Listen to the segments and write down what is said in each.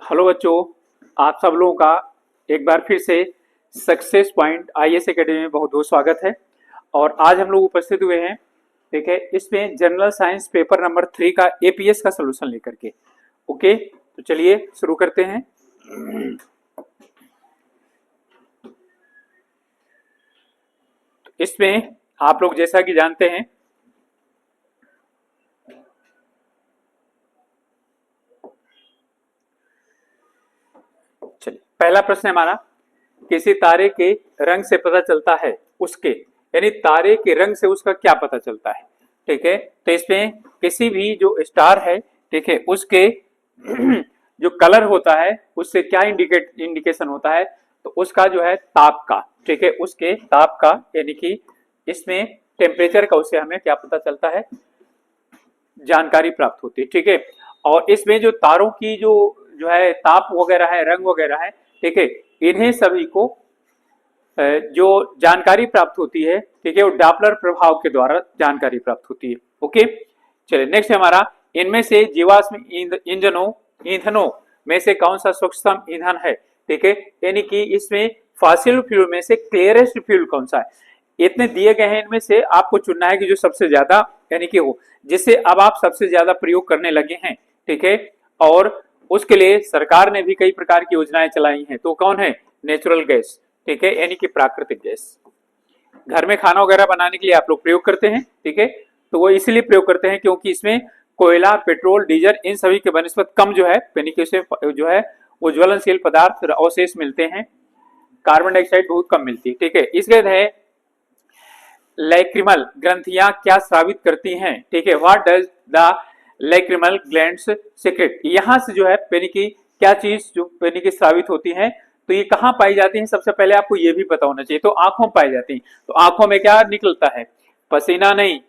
Hello बच्चों, आप सब लोगों का एक बार फिर से सक्सेस पॉइंट आईएएस एकेडमी में बहुत बहुत स्वागत है। और आज हम लोग उपस्थित हुए हैं, ठीक है, इसमें जनरल साइंस पेपर नंबर 3 का एपीएस का सलूशन लेकर के। ओके, तो चलिए शुरू करते हैं। तो इसमें आप लोग जैसा कि जानते हैं, चलिए पहला प्रश्न हमारा, किसी तारे के रंग से पता चलता है उसके, यानी तारे के रंग से उसका क्या पता चलता है। ठीक है, तो इसमें किसी भी जो स्टार है, ठीक है, उसके जो कलर होता है उससे क्या इंडिकेशन होता है, तो उसका जो है ताप का, ठीक है, उसके ताप का, यानी कि इसमें टेम्परेचर का उससे हमें क्या पता चलता है, जानकारी प्राप्त होती है। ठीक है, और इसमें जो तारों की जो है ताप वगैरह है, रंग वगैरह है, ठीक है, इन्हें सभी को जो जानकारी प्राप्त होती है, ठीक है, वो डॉपलर प्रभाव के द्वारा जानकारी प्राप्त होती है। ओके, चलिए नेक्स्ट है हमारा, इनमें से जीवाश्म ईंधनों में से कौन सा स्वच्छतम ईंधन है। ठीक है, यानी कि इसमें फॉसिल फ्यूल में से क्लियरेस्ट फ्यूल कौन सा है। इतने दिए गए हैं, इनमें से आपको चुनना है कि जो सबसे ज्यादा यानी कि हो, जिससे अब आप सबसे ज्यादा प्रयोग करने लगे हैं। ठीक है, और उसके लिए सरकार ने भी कई प्रकार की योजनाएं चलाई हैं। तो कौन है, नेचुरल गैस, ठीक है, यानी कि प्राकृतिक गैस। घर में खाना वगैरह बनाने के लिए आप लोग प्रयोग करते हैं, ठीक है, तो वो इसलिए प्रयोग करते हैं क्योंकि इसमें कोयला, पेट्रोल, डीजल इन सभी के बनस्पत कम जो है, यानी कि उसमें जो है वो ज्वलनशील पदार्थ अवशेष मिलते हैं, कार्बन डाइऑक्साइड बहुत कम मिलती है। ठीक है, इसके है लैक्रिमल ग्रंथियां क्या स्रावित करती हैं। ठीक है, what does the lacrimal glands secret, यहां से जो है यानी कि क्या चीज जो यानी कि स्रावित होती है, तो ये कहां पाई जाती है, सबसे पहले आपको ये भी पता होना चाहिए। तो आंखों में पाई जाती है, तो आंखों में क्या निकलता है, पसीना नहीं,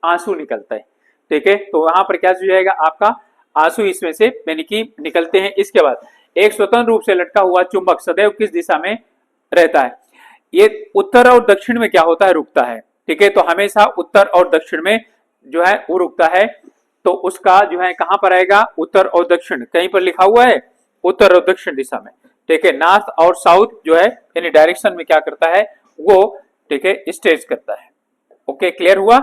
आंसू निकलता है। ठीक है, तो वहां पर क्या चीज आएगा आपका, आंसू इसमें से यानी कि निकलते हैं। इसके बाद एक स्वतंत्र रूप से लटका हुआ चुंबक सदैव किस दिशा में रहता है, ये उत्तर और दक्षिण में क्या होता है, रुकता है। ठीक है, तो हमेशा उत्तर और दक्षिण में जो है वो रुकता है, तो उसका जो है कहां पर आएगा, उत्तर और दक्षिण, कहीं पर लिखा हुआ है उत्तर और दक्षिण दिशा में। ठीक है, नॉर्थ और साउथ जो है यानी डायरेक्शन में क्या करता है वो, ठीक है, स्टेज करता है। ओके, क्लियर हुआ।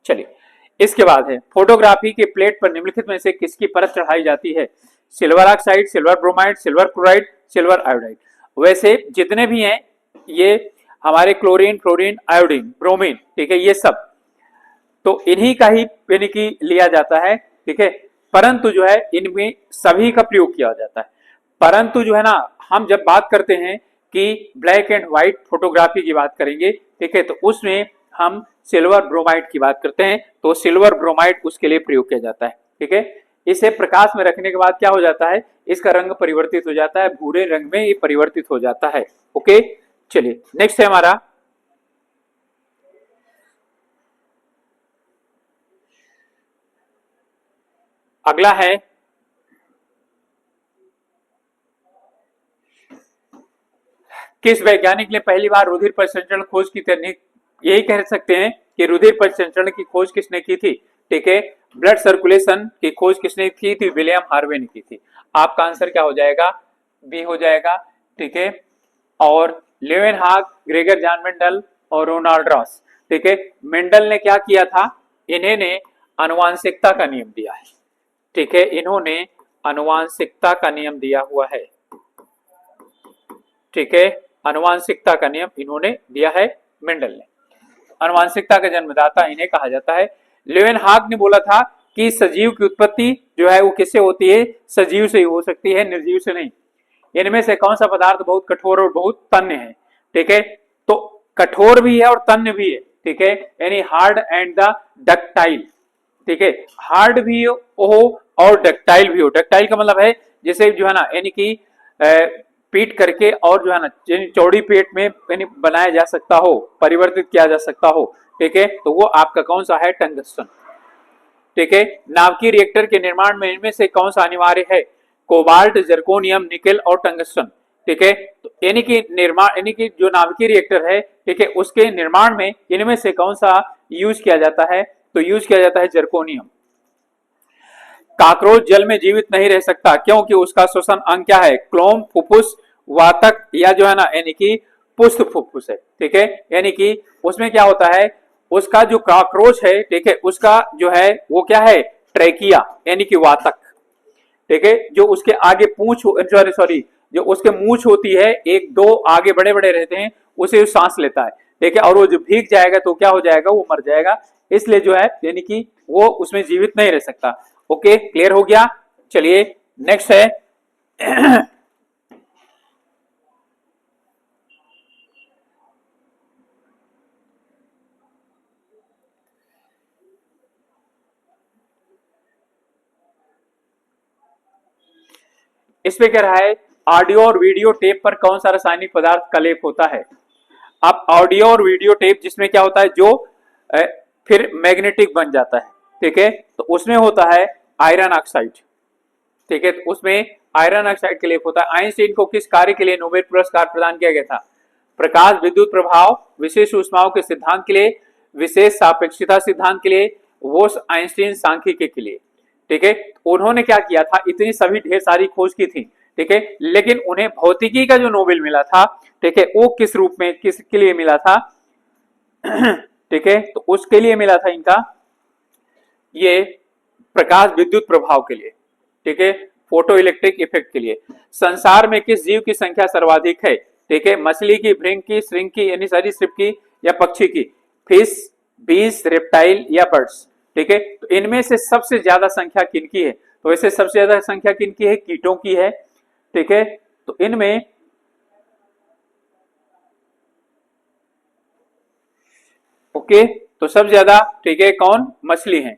चलिए इसके बाद है, फोटोग्राफी के प्लेट पर निम्नलिखित में से किसकी परत चढ़ाई जाती है, silver oxide, silver bromide, silver chloride, silver iodide. वैसे जितने भी हैं ये हमारे क्लोरीन, फ्लोरीन, आयोडीन, ब्रोमीन, ठीक है, ये सब तो इन्हीं का ही यानी कि लिया जाता है। ठीक है, परंतु जो है इनमें सभी का प्रयोग किया जाता है। परंतु जो है ना, हम जब बात करते हैं कि ब्लैक एंड व्हाइट फोटोग्राफी की बात करेंगे, ठीक है, तो उसमें हम सिल्वर ब्रोमाइड की बात करते हैं, तो सिल्वर ब्रोमाइड उसके लिए प्रयोग किया जाता है। ठीक है, इसे प्रकाश में रखने के बाद क्या हो जाता है, इसका रंग परिवर्तित हो जाता है, भूरे रंग में ये परिवर्तित हो जाता है। ओके, चलिए नेक्स्ट है हमारा, अगला है किस वैज्ञानिक ने पहली बार रुधिर परिसंचरण खोज की थी। यही कह सकते हैं कि रुधिर परिसंचरण की खोज किसने की थी। ठीक है, ब्लड सर्कुलेशन की खोज किसने की थी, विलियम हार्वे ने की थी। आपका आंसर क्या हो जाएगा, बी हो जाएगा। ठीक है, और लेवेनहाग, ग्रेगर जॉन मेंडल और रोनाल्ड रॉस। ठीक है, मेंडल ने क्या किया था, इन्होंने आनुवांशिकता का नियम दिया है। ठीक है, इन्होंने आनुवांशिकता का नियम दिया हुआ है। ठीक है, आनुवांशिकता का नियम इन्होंने दिया है, मेंडल ने। आनुवांशिकता का जन्मदाता इन्हें कहा जाता है। लेवेनहाग ने बोला था कि सजीव की उत्पत्ति जो है वो किससे होती है, सजीव से ही हो सकती है, निर्जीव से नहीं। इनमें से कौन सा पदार्थ बहुत कठोर और बहुत तन्य है। ठीक है, तो कठोर भी है और तन्य भी है। ठीक है, यानी हार्ड एंड द डक्टाइल। ठीक है, हार्ड भी हो और डक्टाइल भी हो। डक्टाइल का मतलब है जैसे जो है ना, यानी कि पीट करके और जो है ना चौड़ी पेट में यानी बनाया जा सकता हो, परिवर्तित किया जा सकता हो। ठीक है, तो वो आपका कौन सा है, टंगस्टन। ठीक है, नाभिकीय रिएक्टर के निर्माण में इनमें से कौन सा अनिवार्य है, कोबाल्ट, जर्कोनियम, निकेल और टंगस्टन। ठीक है, तो यानी कि निर्माण यानी कि जो नाभिकीय रिएक्टर है, ठीक है, उसके निर्माण में इनमें से कौन सा यूज किया जाता है, तो यूज किया जाता है जर्कोनियम। काकरोच जल में जीवित नहीं रह सकता, क्योंकि उसका श्वसन अंग क्या है? क्लोम, फुफ्फुस, वातक या जो है ना यानी कि पुष्ट फुफ्फुस है। ठीक है, यानी कि उसमें क्या होता है, उसका जो काकरोच है, ठीक है, उसका जो है वो क्या है? ट्रेकिया यानी कि वातक। ठीक है, जो उसके आगे पूंछ, सॉरी सॉरी, जो उसके मूंछ होती है, एक दो आगे बड़े बड़े रहते हैं, उसे सांस लेता है। ठीक है, और वो जो भीग जाएगा तो क्या हो जाएगा? वो मर जाएगा। इसलिए जो है यानी कि वो उसमें जीवित नहीं रह सकता। ओके, क्लियर हो गया। चलिए नेक्स्ट है इसमें कह रहा है ऑडियो और वीडियो टेप पर कौन सा रासायनिक पदार्थ का लेप होता है? अब ऑडियो और वीडियो टेप जिसमें क्या होता है, जो फिर मैग्नेटिक बन जाता है। ठीक है, तो उसमें होता है आयरन ऑक्साइड। ठीक है, तो उसमें आयरन ऑक्साइड का लेप होता है। आइंस्टीन को किस कार्य के लिए नोबेल पुरस्कार प्रदान किया गया था? प्रकाश विद्युत प्रभाव, विशेष ऊष्माओं के सिद्धांत के लिए, विशेष सापेक्षता सिद्धांत के लिए, बोस आइंस्टीन सांख्यिकी के लिए। ठीक है, उन्होंने क्या किया था? इतनी सभी ढेर सारी खोज की थी। ठीक है, लेकिन उन्हें भौतिकी का जो नोबेल मिला था, ठीक है, वो किस रूप में, किसके लिए मिला था? ठीक है, तो उसके लिए मिला था इनका ये प्रकाश विद्युत प्रभाव के लिए। ठीक है, फोटो इलेक्ट्रिक इफेक्ट के लिए। संसार में किस जीव की संख्या सर्वाधिक है? ठीक है, मछली की, भृंग की, श्रिंक की यानी सरीसृप की, या पक्षी की? फिश, बीस, रेप्टाइल या बर्ड्स? ठीक है, तो इनमें से सबसे ज्यादा संख्या किनकी है? तो वैसे सबसे ज्यादा संख्या किनकी है? कीटों की है। ठीक है, तो इनमें ओके, तो सबसे ज्यादा ठीक है कौन? मछली है।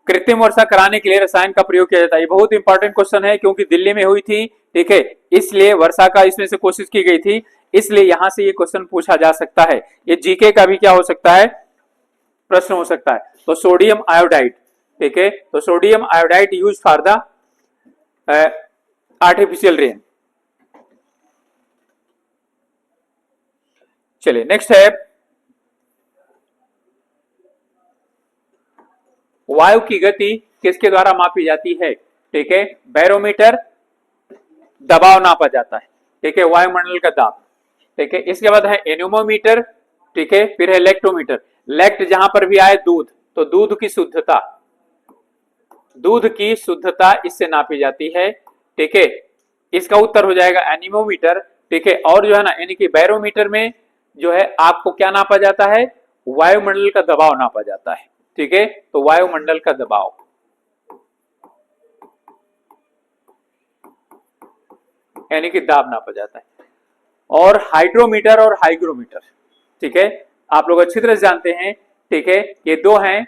कृत्रिम वर्षा कराने के लिए रसायन का प्रयोग किया जाता है। ये बहुत इंपॉर्टेंट क्वेश्चन है, क्योंकि दिल्ली में हुई थी। ठीक है, इसलिए वर्षा का इसमें से कोशिश की गई थी, इसलिए यहां से ये क्वेश्चन पूछा जा सकता है। ये जीके का भी क्या हो सकता है? प्रश्न हो सकता है। तो सोडियम आयोडाइड, ठीक है, तो sodium iodide use for the artificial rain. चलिए नेक्स्ट है वायु की गति किसके द्वारा मापी जाती है? ठीक है, बैरोमीटर, दबाव नापा जाता है। ठीक है, वायुमंडल का दाब। ठीक है, इसके बाद है एनोमोमीटर। ठीक है, फिर है लेक्टोमीटर। लेक्ट जहां पर भी आए दूध, तो दूध की शुद्धता, दूध की शुद्धता इससे नापी जाती है। ठीक है, इसका उत्तर हो जाएगा एनीमोमीटर। ठीक है, और जो है ना यानी कि बैरोमीटर में जो है आपको क्या नापा जाता है? वायुमंडल का दबाव नापा जाता है। ठीक है, तो वायुमंडल का दबाव, यानी कि दाब नापा जाता है। और हाइड्रोमीटर और हाइग्रोमीटर, ठीक है, आप लोग अच्छी तरह से जानते हैं। ठीक है, ये दो हैं,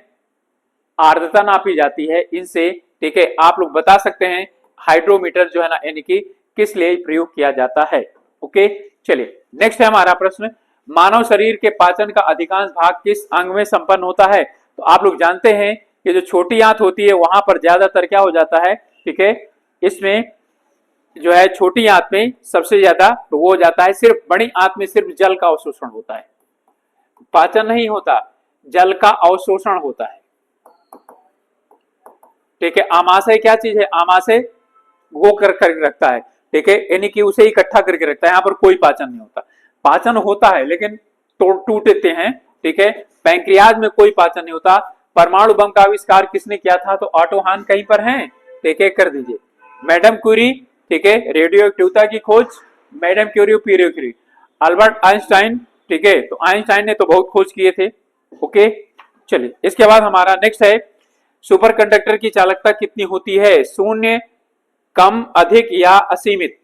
आर्द्रता नापी जाती है इनसे। ठीक है, आप लोग बता सकते हैं हाइड्रोमीटर जो है ना यानी कि किस लिए प्रयोग किया जाता है। ओके, चलिए नेक्स्ट है हमारा प्रश्न, मानव शरीर के पाचन का अधिकांश भाग किस अंग में संपन्न होता है? तो आप लोग जानते हैं कि जो छोटी आंत होती है वहां पर ज्यादातर क्या हो जाता है? ठीक है, इसमें जो है छोटी आंत में सबसे ज्यादा तो वो हो जाता है, सिर्फ बड़ी आंत में सिर्फ जल का अवशोषण होता है, पाचन नहीं होता, जल का अवशोषण होता है। ठीक है, आमाशय क्या चीज है? आमाशय वो कर रखता है। ठीक है, यानी कि उसे इकट्ठा करके रखता है, यहाँ पर कोई पाचन नहीं होता। पाचन होता है लेकिन टूटते हैं। ठीक है, पैंक्रियाज में कोई पाचन नहीं होता। परमाणु बम का आविष्कार किसने किया था? तो ऑटो हान कहीं पर है? ठीक है, कर दीजिए। मैडम क्यूरी, ठीक है, रेडियो एक्टिविटी की खोज madam Curie, Pierre Curie. Albert Einstein, ठीक है, तो आइंस्टाइन ने तो बहुत खोज किए थे। ओके, चलिए इसके बाद हमारा नेक्स्ट है सुपर कंडक्टर की चालकता कितनी होती है? शून्य, कम, अधिक या असीमित?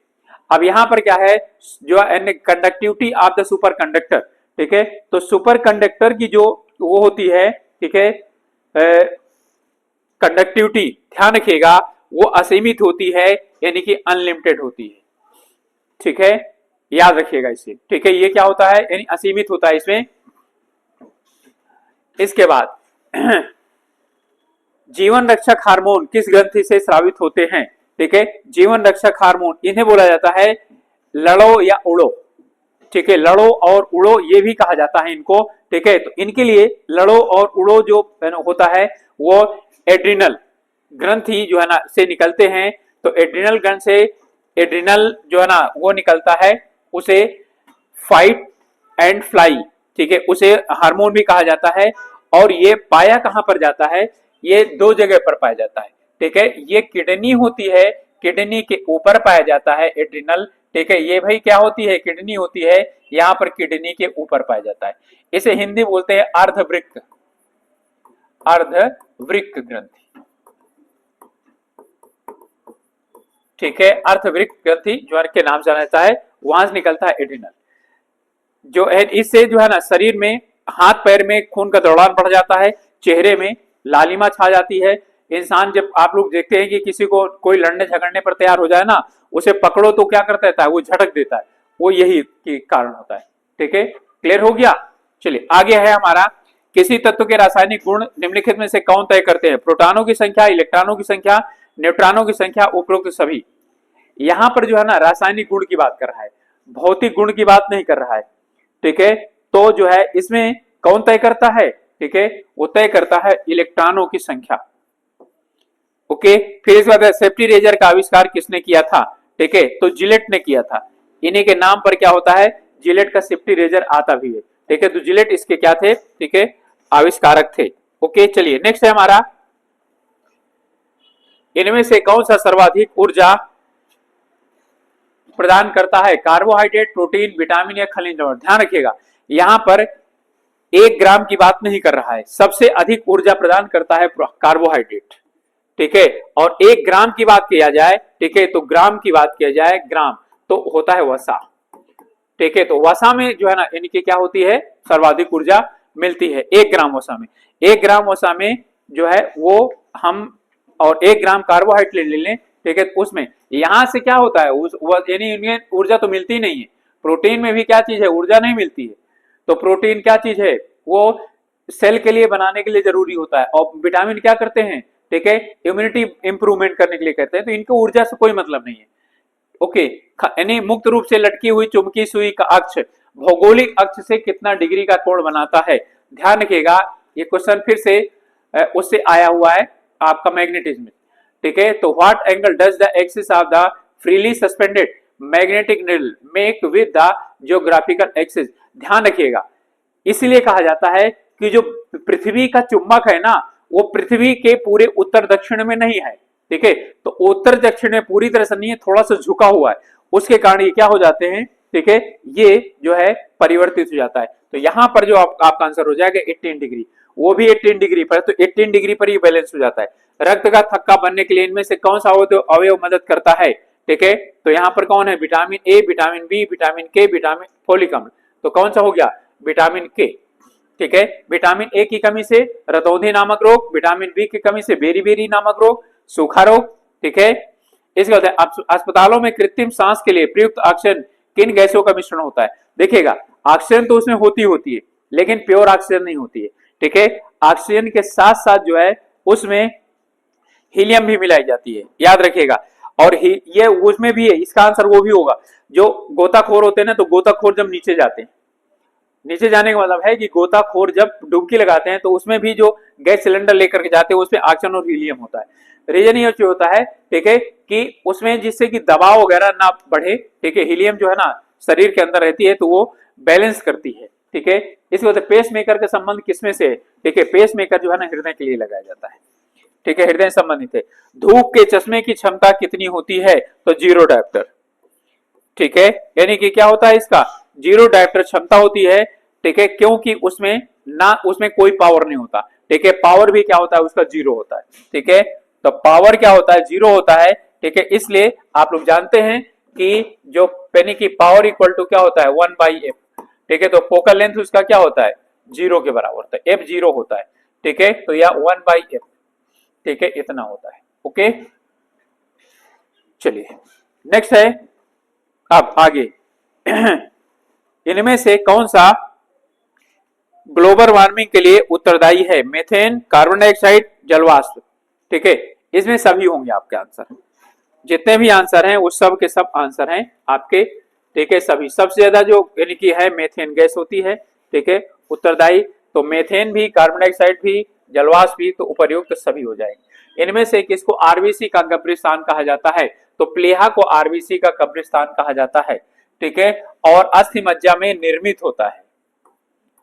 अब यहां पर क्या है, जो conductivity of the super conductor. ठीक है, तो सुपर कंडक्टर की जो वो होती है, ठीक है, कंडक्टिविटी ध्यान रखिएगा वो असीमित होती है, यानी कि अनलिमिटेड होती है। ठीक है, याद रखिएगा इसे। ठीक है, ये क्या होता है? यानी असीमित होता है इसमें। इसके बाद जीवन रक्षक हार्मोन किस ग्रंथि से स्रावित होते हैं? ठीक है, जीवन रक्षक हार्मोन इन्हें बोला जाता है लड़ो या उड़ो। ठीक है, लड़ो और उड़ो ये भी कहा जाता है इनको। ठीक है, तो इनके लिए लड़ो और उड़ो जो होता है वो एड्रिनल ग्रंथि जो है ना से निकलते हैं, तो एड्रिनल ग्रंथ से एड्रिनल जो है ना वो निकलता है, उसे फाइट एंड फ्लाई, ठीक है, उसे हार्मोन भी कहा जाता है। और ये पाया कहां पर जाता है, ये दो जगह पर पाया जाता है, ठीक है। ये किडनी होती है, किडनी के ऊपर पाया जाता है एड्रिनल, ठीक है। ये भाई क्या होती है, किडनी होती है, यहाँ पर किडनी के ऊपर पाया जाता है। इसे हिंदी बोलते हैं अर्धवृक्क, अर्धवृक्क ग्रंथि, ठीक है। अर्धवृक्क ग्रंथि जो के नाम जाना जाता है, वहां से निकलता है एड्रिनल, जो है इससे जो है ना शरीर में, हाथ पैर में खून का दौड़ान बढ़ जाता है, चेहरे में लालिमा छा जाती है। इंसान, जब आप लोग देखते हैं कि किसी को कोई लड़ने झगड़ने पर तैयार हो जाए ना, उसे पकड़ो तो क्या करता है, वो झटक देता है, वो यही के कारण होता है, ठीक है। क्लियर हो गया। चलिए आगे है हमारा, किसी तत्व के रासायनिक गुण निम्नलिखित में से कौन तय करते हैं, प्रोटॉनों की संख्या, इलेक्ट्रॉनों की संख्या, न्यूट्रॉनों की संख्या, उपरोक्त सभी। यहां पर जो है ना रासायनिक गुण की बात कर रहा है, भौतिक गुण की बात नहीं कर रहा है, ठीक है। तो जो है इसमें कौन तय करता है, ठीक है, वो तय करता है इलेक्ट्रॉनों की संख्या, ओके। फिर इसके बाद सेफ्टी रेजर का आविष्कार किसने किया था, ठीक है, तो जिलेट ने किया था। इन्हीं के नाम पर क्या होता है, जिलेट का सेफ्टी रेजर आता भी है, ठीक है। तो जिलेट इसके क्या थे, ठीक है, आविष्कारक थे, ओके। चलिए नेक्स्ट है हमारा, इनमें से कौन सा सर्वाधिक ऊर्जा प्रदान करता है, कार्बोहाइड्रेट, प्रोटीन, विटामिन या खनिज लवण। ध्यान रखिएगा, यहां पर 1 ग्राम की बात नहीं कर रहा है, सबसे अधिक ऊर्जा प्रदान करता है कार्बोहाइड्रेट, ठीक है। और 1 ग्राम की बात किया जाए, ठीक है, तो ग्राम की बात किया जाए, ग्राम तो होता है वसा, ठीक है। तो वसा में जो है ना इनकी क्या होती है, सर्वाधिक ऊर्जा मिलती है 1 ग्राम वसा में। 1 ग्राम वसा में जो है वो हम, और 1 ग्राम कार्बोहाइड्रेट ले लें, ठीक है, उसमें यहां से क्या होता है, उस यानी ऊर्जा तो मिलती नहीं है। प्रोटीन में भी क्या चीज है, ऊर्जा नहीं मिलती है। तो प्रोटीन क्या चीज है, वो सेल के लिए बनाने के लिए जरूरी होता है, और विटामिन क्या करते हैं, ठीक है, इम्यूनिटी इंप्रूवमेंट करने के लिए करते हैं। तो इनको ऊर्जा से कोई मतलब नहीं है, ओके। यानी मुक्त रूप से लटकी हुई चुंबकीय सुई का अक्ष भौगोलिक अक्ष से कितना डिग्री का कोण बनाता है। ध्यान रखिएगा, ये क्वेश्चन फिर से उससे आया हुआ है आपका मैग्नेटिज्म, ठीक है। तो what angle does the axis of the freely suspended magnetic needle make with the geographical axis. ध्यान रखिएगा, इसलिए कहा जाता है कि जो पृथ्वी का चुंबक है ना, वो पृथ्वी के पूरे उत्तर दक्षिण में नहीं है, ठीक है। तो उत्तर दक्षिण में पूरी तरह से नहीं है, थोड़ा सा झुका हुआ है, उसके कारण ये क्या हो जाते हैं, ठीक है, ये जो है परिवर्तित हो जाता है। तो यहां पर जो आपका आंसर हो जाएगा 18 डिग्री, वो भी 18 डिग्री पर, तो 18 डिग्री पर ये बैलेंस हो जाता है। रक्त का थक्का बनने के लिए इनमें से कौन सा अवयव मदद करता है, ठीक है। तो यहाँ पर कौन है, vitamin A, vitamin B, vitamin K, vitamin folic अम्ल। तो कौन सा हो गया, विटामिन के, ठीक है। विटामिन ए की कमी से रतौंधी नामक रोग, विटामिन बी की कमी से बेरी-बेरी नामक रोग, सूखा रोग, ठीक है। इसके बाद अस्पतालों में कृत्रिम सांस के लिए प्रयुक्त ऑक्सीजन किन गैसों का मिश्रण होता है। देखिएगा, ऑक्सीजन तो उसमें होती है, लेकिन प्योर ऑक्सीजन नहीं होती है, ठीक है। ऑक्सीजन के साथ साथ जो है उसमें हीलियम भी मिलाई जाती है, याद रखिएगा। और ये उसमें भी है, इसका आंसर वो भी होगा। जो गोताखोर होते हैं ना, तो गोताखोर जब नीचे जाते हैं, नीचे जाने का मतलब है कि गोताखोर जब डुबकी लगाते हैं, तो उसमें भी जो गैस सिलेंडर लेकर के जाते हैं, उसमें ऑक्सीजन और हीलियम होता है। रीजन ये होता है, ठीक है, कि उसमें जिससे कि दबाव वगैरह ना बढ़े, ठीक है। हीलियम जो है ना शरीर के अंदर रहती है, तो वो बैलेंस करती है, ठीक है। इसके बाद पेस मेकर का संबंध किसमें से है, ठीक है, पेस मेकर जो है ना हृदय के लिए लगाया जाता है, ठीक है, हृदय संबंधित है। धूप के चश्मे की क्षमता कितनी होती है, तो 0 डायोप्टर, ठीक है। यानी कि क्या होता है, इसका 0 डायोप्टर क्षमता होती है, ठीक है, क्योंकि उसमें कोई पावर नहीं होता, ठीक है। पावर भी क्या होता है, उसका 0 होता है, ठीक है। तो पावर क्या होता है, 0 होता है, ठीक है। इसलिए आप लोग जानते हैं कि जो पेनी की पावर इक्वल टू क्या होता है, 1/f, ठीक है। तो फोकल लेंथ उसका क्या होता है, 0 के बराबर होता है, f 0 होता है, ठीक है। तो यह 1/f, ठीक है, इतना होता है, ओके। चलिए नेक्स्ट है, अब आगे इनमें से कौन सा ग्लोबल वार्मिंग के लिए उत्तरदायी है, मीथेन, कार्बन डाइऑक्साइड, जलवाष्प, ठीक है। इसमें सभी होंगे आपके आंसर, जितने भी आंसर हैं वो सब के सब आंसर हैं आपके, ठीक है। सभी, सबसे ज्यादा जो यानी कि है मीथेन गैस होती है, ठीक है, उत्तरदायी। तो मीथेन भी, कार्बन डाइऑक्साइड भी, जलवाष्प भी, तो उपर्युक्त सभी हो जाएंगे। इनमें से किसको आरबीसी का कब्रिस्तान कहा जाता है? तो प्लीहा को आरबीसी का कब्रिस्तान कहा जाता है, ठीक है। और अस्थि मज्जा में निर्मित होता है,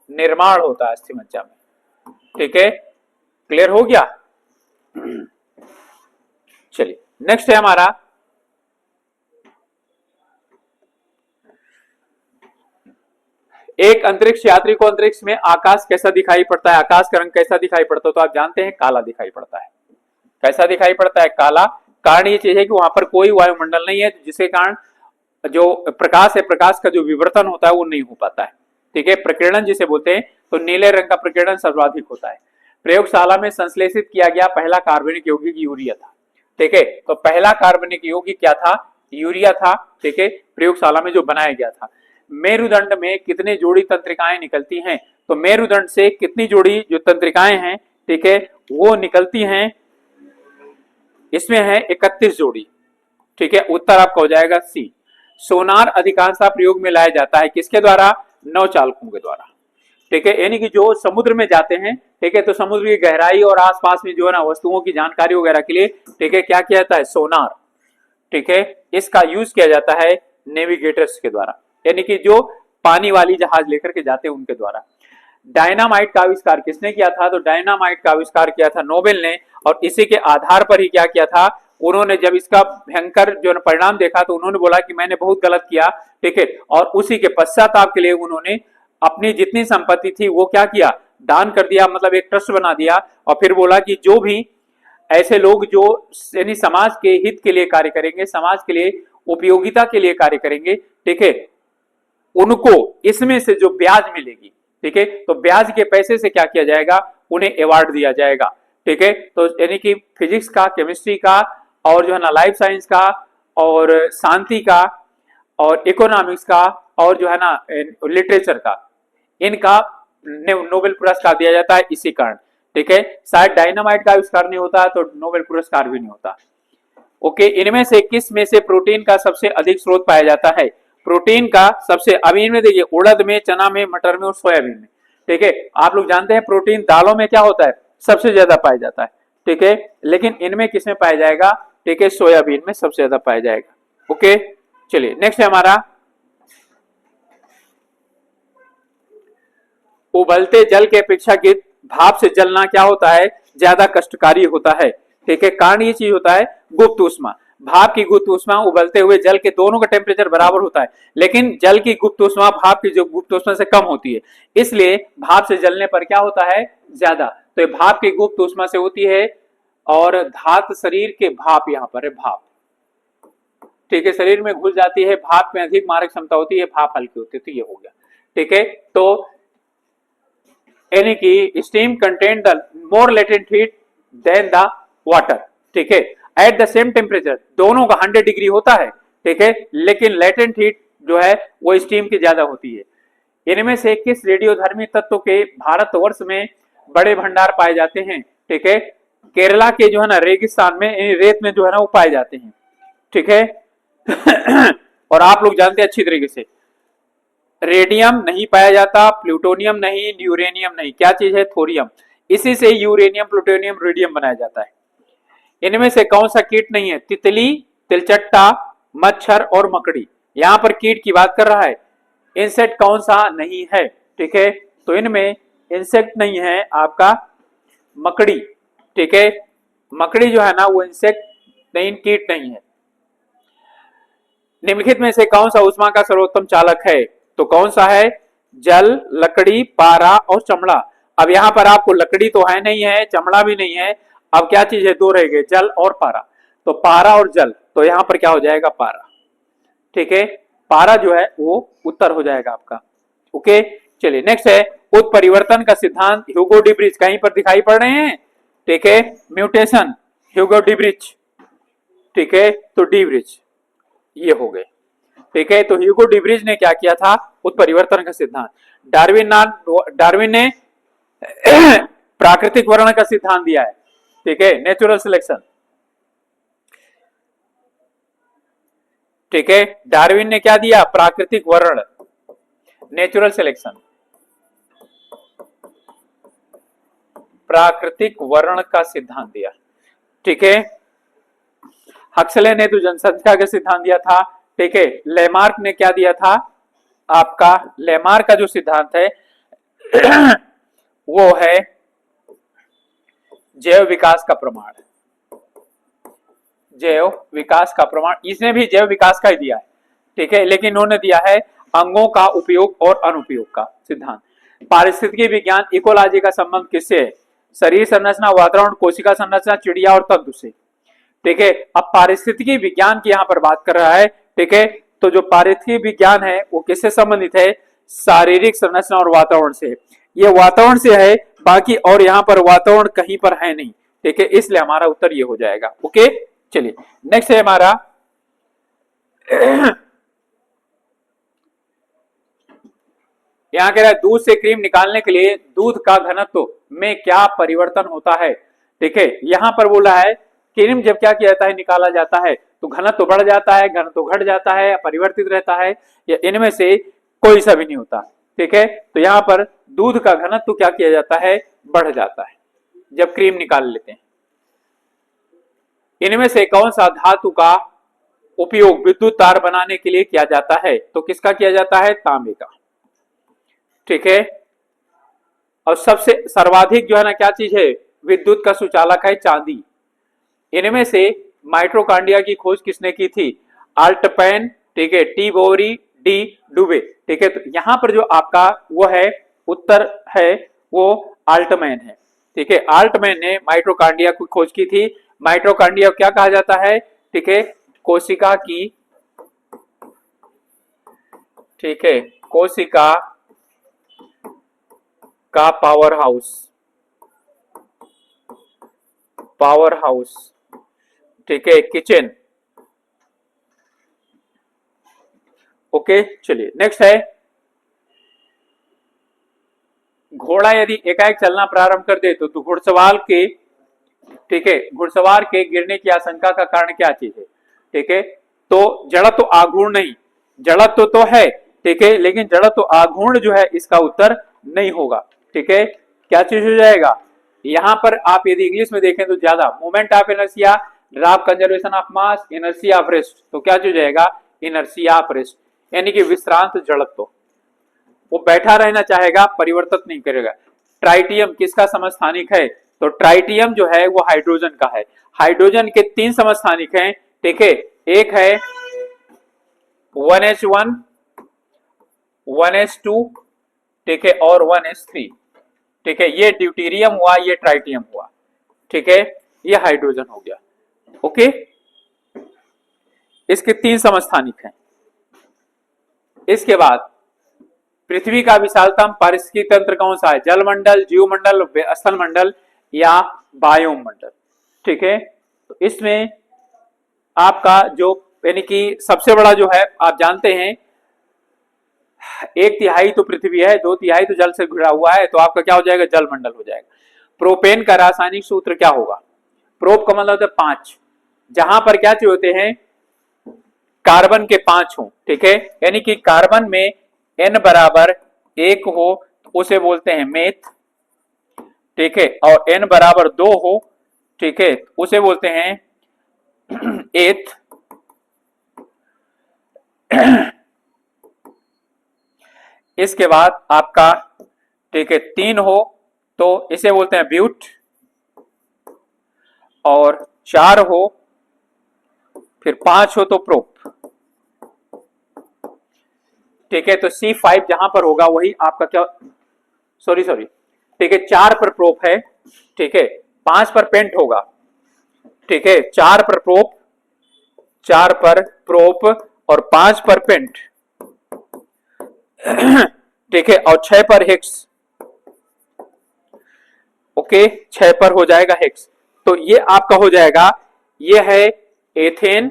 निर्माण होता है अस्थि मज्जा में, ठीक है। क्लियर हो गया? चलिए नेक्स्ट है हमारा एक अंतरिक्ष यात्री को अंतरिक्ष में आकाश कैसा दिखाई पड़ता है? आकाश का रंग कैसा दिखाई पड़ता है? तो आप जानते हैं काला दिखाई पड़ता है। कैसा दिखाई पड़ता है? काला। कारण ये चीज है कि वहां पर कोई वायुमंडल नहीं है, जिसके कारण जो प्रकाश है, प्रकाश का जो विवर्तन होता है वो नहीं हो पाता है, ठीक है। प्रकीर्णन जिसे बोलते हैं, तो नीले रंग का प्रकीर्णन सर्वाधिक होता है। प्रयोगशाला में संश्लेषित किया गया पहला कार्बनिक यौगिक यूरिया था, ठीक है। तो पहला कार्बनिक यौगिक क्या था? यूरिया था, ठीक है, प्रयोगशाला में जो बनाया गया था। मेरुदंड में कितने जोड़ी तंत्रिकाएं निकलती हैं? तो मेरुदंड से कितनी जोड़ी जो तंत्रिकाएं हैं, ठीक है, वो निकलती हैं, इसमें है 31 जोड़ी, ठीक है। उत्तर आपका हो जाएगा सी। सोनार अधिकांशतः प्रयोग में लाया जाता है किसके द्वारा? नौचालकों के द्वारा, ठीक है। यानी कि जो समुद्र में जाते हैं, ठीक है, तो समुद्र की गहराई और आसपास में जो है ना वस्तुओं की जानकारी वगैरह के लिए, ठीक है, क्या किया जाता है? सोनार, ठीक है। इसका यूज किया जाता है नेविगेटर्स के द्वारा, यानी कि जो पानी वाली जहाज लेकर के जाते हैं उनके द्वारा। डायनामाइट का आविष्कार किसने किया था? तो डायनामाइट का आविष्कार किया था नोबेल ने, और इसी के आधार पर ही क्या किया था उन्होंने, जब इसका भयंकर जो परिणाम देखा तो उन्होंने बोला कि मैंने बहुत गलत किया, ठीक है। और उसी के पश्चाताप के लिए उन्होंने अपनी जितनी संपत्ति थी वो क्या किया? दान कर दिया, मतलब एक ट्रस्ट बना दिया। और फिर बोला कि जो भी ऐसे लोग जो यानी समाज के हित के लिए कार्य करेंगे, समाज के लिए उपयोगिता के लिए कार्य करेंगे, ठीक है, उनको इसमें से जो ब्याज मिलेगी, ठीक है, तो ब्याज के पैसे से क्या किया जाएगा? उन्हें अवार्ड दिया जाएगा, ठीक है। तो यानी कि फिजिक्स का, केमिस्ट्री का, और जो है ना लाइफ साइंस का, और शांति का, और इकोनॉमिक्स का, और जो है ना लिटरेचर का, इनका नोबेल पुरस्कार दिया जाता है इसी कारण, ठीक है। शायद डायनामाइट का आविष्कार नहीं होता तो नोबेल पुरस्कार भी नहीं होता। ओके, इनमें से किस में से प्रोटीन का सबसे अधिक स्रोत पाया जाता है? प्रोटीन का सबसे, अभी इनमें देखिए उड़द में, चना में, मटर में और सोयाबीन में, ठीक है। आप लोग जानते हैं प्रोटीन दालों में क्या होता है? सबसे ज्यादा पाया जाता है, ठीक है। लेकिन इनमें किसमें पाया जाएगा? ठीक है, सोयाबीन में सबसे ज्यादा पाया जाएगा। ओके, चलिए नेक्स्ट है हमारा उबलते जल के अपेक्षाकृत भाप से जलना क्या होता है? ज्यादा कष्टकारी होता है, ठीक है। कारण ये चीज होता है गुप्त ऊष्मा। भाप की गुप्त ऊष्मा उबलते हुए जल के दोनों का टेम्परेचर बराबर होता है, लेकिन जल की गुप्त ऊष्मा भाप की जो गुप्त ऊष्मा से कम होती है, इसलिए भाप से जलने पर क्या होता है? ज्यादा। तो भाप की गुप्त ऊष्मा से होती है, और धात शरीर के भाप, यहाँ पर है भाप, ठीक है, शरीर में घुस जाती है। भाप में अधिक मारक क्षमता होती है, भाप हल्की होती है, तो ये हो गया, ठीक है। तो यानी कि steam contain the more latent heat than the water, ठीक है। एट द सेम टेम्परेचर, दोनों का 100 डिग्री होता है, ठीक है, लेकिन लेटेंट हीट जो है वो स्टीम की ज्यादा होती है। इनमें से किस रेडियोधर्मी तत्व के भारतवर्ष में बड़े भंडार पाए जाते हैं? ठीक है, केरला के जो है ना रेगिस्तान में, रेत में जो है ना वो पाए जाते हैं, ठीक है। और आप लोग जानते हैं अच्छी तरीके से, रेडियम नहीं पाया जाता, प्लूटोनियम नहीं, यूरेनियम नहीं, क्या चीज है? थोरियम। इसी से यूरेनियम, प्लूटोनियम, रेडियम बनाया जाता है। इनमें से कौन सा कीट नहीं है? तितली, तिलचट्टा, मच्छर और मकड़ी। यहां पर कीट की बात कर रहा है। इंसेक्ट कौन सा नहीं है? ठीक है, तो इनमें इंसेक्ट नहीं है आपका मकड़ी, ठीक है। मकड़ी जो है ना वो इंसेक्ट नहीं, कीट नहीं है। निम्नलिखित में से कौन सा ऊष्मा का सर्वोत्तम चालक है? तो कौन सा है? जल, लकड़ी, पारा और चमड़ा। अब यहां पर आपको लकड़ी तो है नहीं है, चमड़ा भी नहीं है, अब क्या चीज है? दो रह गए, जल और पारा। तो पारा और जल, तो यहां पर क्या हो जाएगा? पारा, ठीक है। पारा जो है वो उत्तर हो जाएगा आपका। ओके, चलिए नेक्स्ट है उत्परिवर्तन का सिद्धांत ह्यूगो डिब्रिज, कहीं पर दिखाई पड़ रहे हैं, ठीक है। म्यूटेशन, ह्यूगो डिब्रिज, ठीक है, तो डिब्रिज ये हो गए, ठीक है। तो ह्यूगो डिब्रिज ने क्या किया था? उत्परिवर्तन का सिद्धांत। डार्विन ने प्राकृतिक वर्ण का सिद्धांत दिया है, ठीक है, नेचुरल सिलेक्शन, ठीक है। डार्विन ने क्या दिया? प्राकृतिक वर्ण, नेचुरल सिलेक्शन, प्राकृतिक वर्ण का सिद्धांत दिया। ठीक है, हक्सले ने तो जनसंख्या का सिद्धांत दिया था। ठीक है, लेमार्क ने क्या दिया था, आपका लेमार्क का जो सिद्धांत है वो है जैव विकास का प्रमाण, जैव विकास का प्रमाण। इसने भी जैव विकास का ही दिया है। ठीक है, लेकिन उन्होंने दिया है अंगों का उपयोग और अनुपयोग का सिद्धांत। पारिस्थितिकी विज्ञान, इकोलॉजी का संबंध किससे है, शरीर संरचना, वातावरण, कोशिका संरचना, चिड़िया और तंतु से। ठीक है, अब पारिस्थितिकी विज्ञान की यहां पर बात कर रहा है। ठीक है, तो जो पारिस्थितिकी विज्ञान है वो किससे संबंधित है, शारीरिक संरचना और वातावरण से। ये वातावरण से है, बाकी और यहां पर वातावरण कहीं पर है नहीं। ठीक है, इसलिए हमारा उत्तर ये हो जाएगा। ओके, चलिए नेक्स्ट है हमारा यहां कह रहा है दूध से क्रीम निकालने के लिए दूध का घनत्व में क्या परिवर्तन होता है। ठीक है, यहां पर बोला है क्रीम जब क्या किया जाता है, निकाला जाता है तो घनत्व बढ़ जाता है, घनत्व घट जाता है, परिवर्तित रहता है, या इनमें से कोई सा भी नहीं होता। ठीक है, तो यहां पर दूध का घनत्व क्या किया जाता है, बढ़ जाता है जब क्रीम निकाल लेते हैं। इनमें से कौन सा धातु का उपयोग विद्युत तार बनाने के लिए किया जाता है, तो किसका किया जाता है, तांबे का। ठीक है, और सबसे सर्वाधिक जो है ना क्या चीज है, विद्युत का सुचालक है चांदी। इनमें से माइटोकॉन्ड्रिया की खोज किसने की थी, आल्टमैन। ठीक है, टी बोरी, डी डुबे। ठीक है, तो यहां पर जो आपका वो है उत्तर है वो आल्टमैन है। ठीक है, आल्टमैन ने माइटोकॉन्ड्रिया की खोज की थी। माइटोकॉन्ड्रिया क्या कहा जाता है, ठीक है, कोशिका की, ठीक है, कोशिका का पावर हाउस, पावर हाउस। ठीक है, किचन। ओके, चलिए नेक्स्ट है घोड़ा यदि एकाएक चलना प्रारंभ कर दे तो घुड़सवार के, ठीक है, घुड़सवार के गिरने की आशंका का कारण क्या चीज है। ठीक है, तो जड़त्व आघूर्ण नहीं, जड़त्व तो है, ठीक है, लेकिन जड़त्व आघूर्ण जो है इसका उत्तर नहीं होगा। ठीक है, क्या चीज हो जाएगा, यहां पर आप यदि इंग्लिश में देखें तो ज्यादा moment of inertia, draft conservation of mass, inertia of rest, तो क्या चीज हो जाएगा, इनर्शिया ऑफ रेस्ट, यानी कि विश्रांत जड़त्व। वो बैठा रहना चाहेगा, परिवर्तित नहीं करेगा। ट्राइटियम किसका समस्थानिक है, तो ट्राइटियम जो है वो हाइड्रोजन का है। हाइड्रोजन के 3 समस्थानिक हैं। ठीक है, एक है 1h1, 1h2, ठीक है, और 1h3। ठीक है, ये ड्यूटेरियम हुआ, ये ट्राइटियम हुआ। ठीक है, ये हाइड्रोजन हो गया। ओके, इसके 3 समस्थानिक हैं। इसके बाद पृथ्वी का विशालतम पारिस्थितिक तंत्र कौन सा है, जलमंडल, जीवमंडल, स्थल मंडल या वायुमंडल। ठीक है, तो इसमें आपका जो यानी कि सबसे बड़ा जो है आप जानते हैं 1/3 तो पृथ्वी है, 2/3 तो जल से घिरा हुआ है, तो आपका क्या हो जाएगा, जलमंडल हो जाएगा। प्रोपेन का रासायनिक सूत्र क्या होगा, प्रोप का मतलब होता है 5, जहां पर क्या चीज होते हैं, कार्बन के 5 हो। ठीक है, यानी कि कार्बन में n बराबर 1 हो तो उसे बोलते हैं मेथ। ठीक है, और n बराबर 2 हो, ठीक है, उसे बोलते हैं एथ। इसके बाद आपका, ठीक है, 3 हो तो इसे बोलते हैं ब्यूट, और 4 हो, फिर 5 हो तो प्रोप। ठीक है, तो C5 जहां पर होगा वही आपका क्या, सॉरी, ठीक है, 4 पर प्रोप है। ठीक है, 5 पर पेंट होगा। ठीक है, 4 पर प्रोप, 4 पर प्रोप और 5 पर पेंट। ठीक है, और 6 पर हेक्स। ओके, 6 पर हो जाएगा हेक्स। तो ये आपका हो जाएगा, ये है एथेन,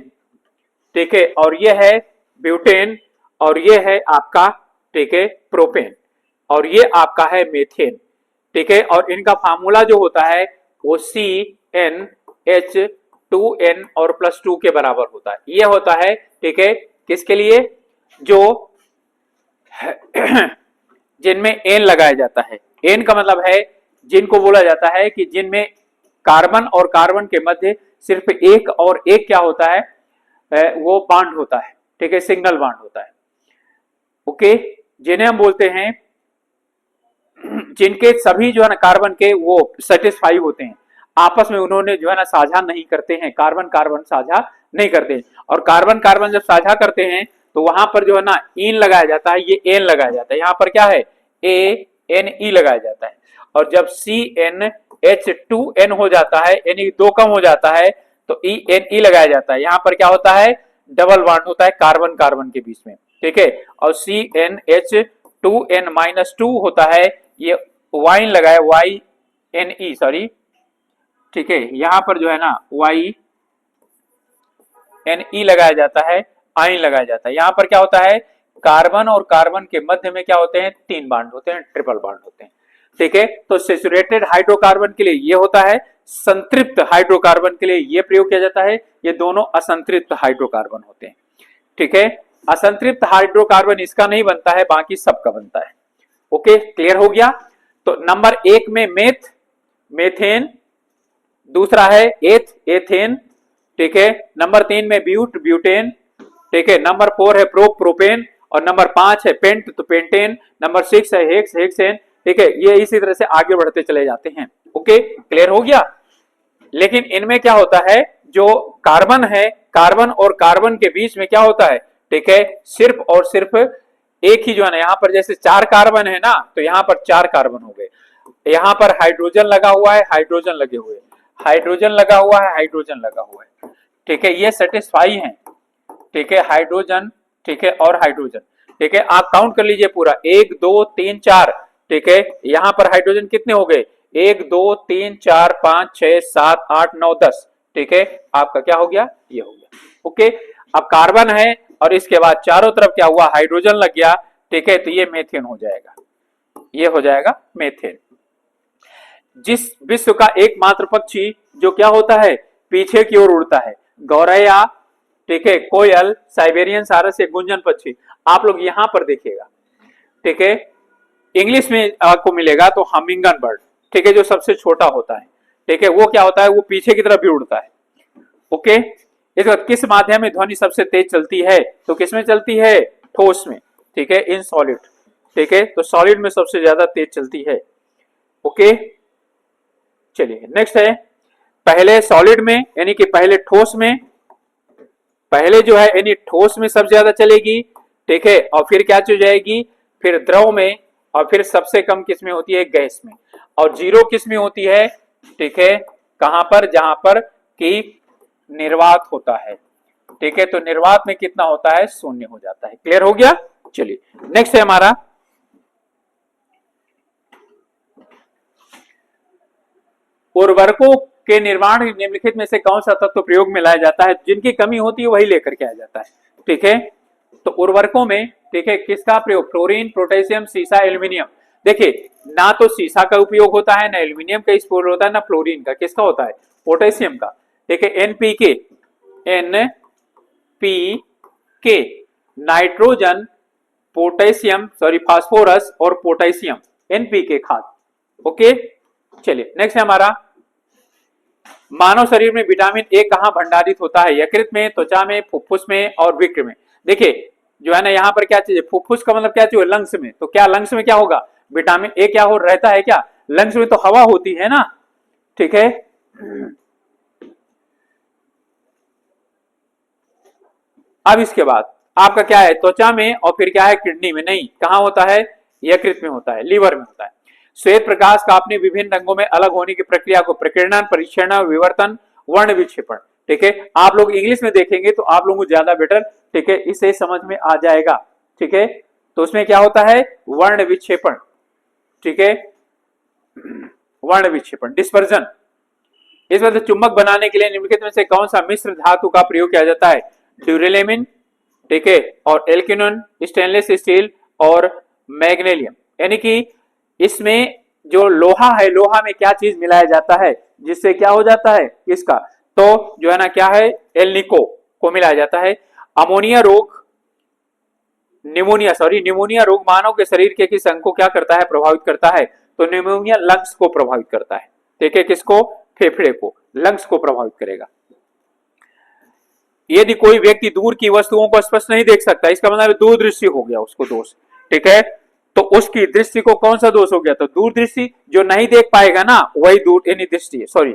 ठीक है, और ये है ब्यूटेन, और ये है आपका, ठीक है, प्रोपेन, और ये आपका है मेथेन। ठीक है, और इनका फार्मूला जो होता है वो CnH2n और +2 के बराबर होता है। ये होता है, ठीक है, किसके लिए, जो जिनमें एन लगाया जाता है। एन का मतलब है जिनको बोला जाता है कि जिनमें कार्बन और कार्बन के मध्य सिर्फ एक और एक क्या होता है, वो बॉन्ड होता है, ठीक है, सिंगल बॉन्ड होता है। ओके, जिन्हें हम बोलते हैं, जिनके सभी जो है ना कार्बन के वो सेटिस्फाई होते हैं, आपस में उन्होंने जो है ना साझा नहीं करते हैं, कार्बन कार्बन साझा नहीं करते हैं। और कार्बन कार्बन जब साझा करते हैं तो वहां पर जो है ना इन लगाया जाता है, ये एन लगाया जाता है, यहाँ पर क्या है, ए एन ई लगाया जाता है। और जब C N H two N हो जाता है, यानी दो कम हो जाता है, तो ई एन ई लगाया जाता है। यहाँ पर क्या होता है, डबल बॉन्ड होता है कार्बन कार्बन के बीच में, ठीक है। और C N H two N minus two होता है, ये वाइन लगाए, वाई एन ई, सॉरी, ठीक है, यहां पर जो है ना वाई एन ई लगाया जाता है, आइन लगाया जाता है। यहां पर क्या होता है, कार्बन और कार्बन के मध्य में क्या होते हैं, तीन बॉन्ड होते हैं, ट्रिपल बॉन्ड होते हैं, ठीक है। तो सैचुरेटेड हाइड्रोकार्बन के लिए ये होता है, संतृप्त हाइड्रोकार्बन के लिए ये प्रयोग किया जाता है, ये दोनों असंतृप्त हाइड्रोकार्बन होते हैं, ठीक है। असंतृप्त हाइड्रोकार्बन इसका नहीं बनता है, बाकी सबका बनता है। ओके, क्लियर हो गया। तो नंबर एक में मेथ, मेथेन, दूसरा है एथ, एथेन, ठीक है। नंबर तीन में ब्यूट, ब्यूटेन, ठीक है। नंबर फोर है प्रो, प्रोपेन, और नंबर पांच है पेंट, तो पेंटेन। नंबर सिक्स है हेक्स, हेक्सेन, ठीक है। ये इसी तरह से आगे बढ़ते चले जाते हैं। ओके, क्लियर हो गया। लेकिन इनमें क्या होता है, जो कार्बन है, कार्बन और कार्बन के बीच में क्या होता है, ठीक है, सिर्फ और सिर्फ एक ही जो है ना, यहाँ पर जैसे चार कार्बन है ना, तो यहाँ पर चार कार्बन हो गए, यहाँ पर हाइड्रोजन लगा हुआ है, हाइड्रोजन लगे हुए, हाइड्रोजन लगा हुआ है, हाइड्रोजन लगा हुआ है, ठीक है, ये सेटिस्फाई है, ठीक है, हाइड्रोजन, ठीक है, और हाइड्रोजन, ठीक है। आप काउंट कर लीजिए पूरा, एक दो तीन चार, ठीक है। यहाँ पर हाइड्रोजन कितने हो गए, एक दो तीन चार पांच छह सात आठ नौ 10, ठीक है। आपका क्या हो गया, ये हो गया। ओके, अब कार्बन है और इसके बाद चारों तरफ क्या हुआ, हाइड्रोजन लग गया, ठीक है, तो ये मेथेन हो जाएगा, ये हो जाएगा मेथेन। जिस विश्व का एकमात्र पक्षी जो क्या होता है, पीछे की ओर उड़ता है, गौरैया, ठीक है, कोयल, साइबेरियन सारस, या गुंजन पक्षी। आप लोग यहां पर देखिएगा, ठीक है, इंग्लिश में आपको मिलेगा तो हमिंगन बर्ड, ठीक है, जो सबसे छोटा होता है, ठीक है, वो क्या होता है, वो पीछे की तरफ भी उड़ता है। ओके, इसके बाद किस माध्यम में ध्वनि सबसे तेज चलती है, तो किसमें चलती है, ठोस में, ठीक है, इन सॉलिड, ठीक है, तो सॉलिड में सबसे ज्यादा तेज चलती है। ओके, चलिए नेक्स्ट है, पहले सॉलिड में यानी कि पहले ठोस में, पहले जो है यानी ठोस में सबसे ज्यादा चलेगी, ठीक है, और फिर क्या चल जाएगी, फिर द्रव में, और फिर सबसे कम किस में होती है, गैस में, और जीरो किस में होती है, ठीक है, कहां पर, जहां पर कि निर्वात होता है, ठीक है, तो निर्वात में कितना होता है, शून्य हो जाता है। क्लियर हो गया। चलिए नेक्स्ट है हमारा, उर्वरकों के निर्माण निम्नलिखित में से कौन सा तत्व प्रयोग में लाया जाता है, जिनकी कमी होती है वही लेकर के आ जाता है, ठीक है। तो उर्वरकों में, ठीक है, किसका प्रयोग, फ्लोरीन, पोटेशियम, सीसा, एल्यूमिनियम। देखिए, ना तो सीसा का उपयोग होता है, ना एल्यूमिनियम का उपयोग होता है, ना फ्लोरीन का, किसका होता है, पोटेशियम का, ठीक है। NPK, NPK, nitrogen, potassium, sorry phosphorus और पोटेशियम, एनपीके खाद। ओके, चलिए नेक्स्ट है हमारा, मानव शरीर में विटामिन ए कहां भंडारित होता है, यकृत में, त्वचा में, फुफ्फुस में और वृक्क में। देखिए जो है ना, यहाँ पर क्या चीज है, फुफ्फुस का मतलब क्या चीज है, लंग्स में, तो क्या लंग्स में क्या होगा, विटामिन ए क्या हो रहता है, क्या लंग्स में तो हवा होती है ना, ठीक है। अब इसके बाद आपका क्या है, त्वचा में, और फिर क्या है, किडनी में, नहीं, कहां होता है, यकृत में होता है, लीवर में होता है। श्वेत प्रकाश का अपने विभिन्न रंगों में अलग होने की प्रक्रिया को प्रकीर्णन, परिक्षेपण, विवर्तन, वर्ण विक्षेपण, ठीक है। आप लोग इंग्लिश में देखेंगे तो आप लोगों को ज्यादा बेटर, ठीक है, इसे समझ में आ जाएगा, ठीक है। तो उसमें क्या होता है, वर्ण विक्षेपण, ठीक है, वर्ण विक्षेपण, डिस्पर्जन। इस वजह से चुंबक बनाने के लिए निम्नलिखित में से कौन सा मिश्र धातु का प्रयोग किया जाता है, ड्यूरेलेमिन, ठीक है, और एल्किनोन, स्टेनलेस स्टील और मैग्नीशियम। यानी कि इसमें जो लोहा है, लोहा में क्या चीज मिलाया जाता है जिससे क्या हो जाता है इसका, तो जो है ना क्या है, एल्निको को मिलाया जाता है। अमोनिया रोग, निमोनिया, सॉरी निमोनिया रोग मानव के शरीर के किस अंग को क्या करता है, प्रभावित करता है, तो निमोनिया लंग्स को प्रभावित करता है। ठीक है, किसको? फेफड़े को, लंग्स को प्रभावित करेगा। यदि कोई व्यक्ति दूर की वस्तुओं को स्पष्ट नहीं देख सकता, इसका मतलब दूरदृष्टि हो गया उसको दोष। ठीक है, तो उसकी दृष्टि को कौन सा दोष हो गया? तो दूरदृष्टि। जो नहीं देख पाएगा ना वही दूर यानी दृष्टि, सॉरी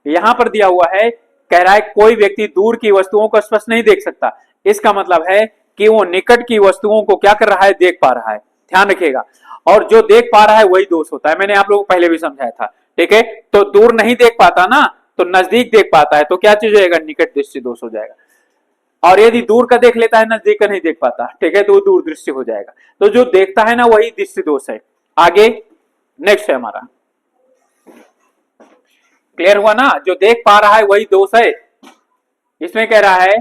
यहां पर दिया हुआ है, कह रहा है कोई व्यक्ति दूर की वस्तुओं को स्पष्ट नहीं देख सकता, इसका मतलब है कि वो निकट की वस्तुओं को क्या कर रहा है? देख पा रहा है। ध्यान रखिएगा, और जो देख पा रहा है वही दोष होता है। मैंने आप लोगों को पहले भी समझाया था। ठीक है, तो दूर नहीं देख पाता ना, तो नजदीक देख पाता है, तो क्या चीज हो जाएगा? निकट दृष्टि दोष हो जाएगा। और यदि दूर का देख लेता है, नजदीक का नहीं देख पाता, ठीक है, तो दूर दृष्टि हो जाएगा। तो जो देखता है ना वही दृष्टि दोष है। आगे नेक्स्ट है हमारा, क्लियर हुआ ना? जो देख पा रहा है वही दोष है। इसमें कह रहा है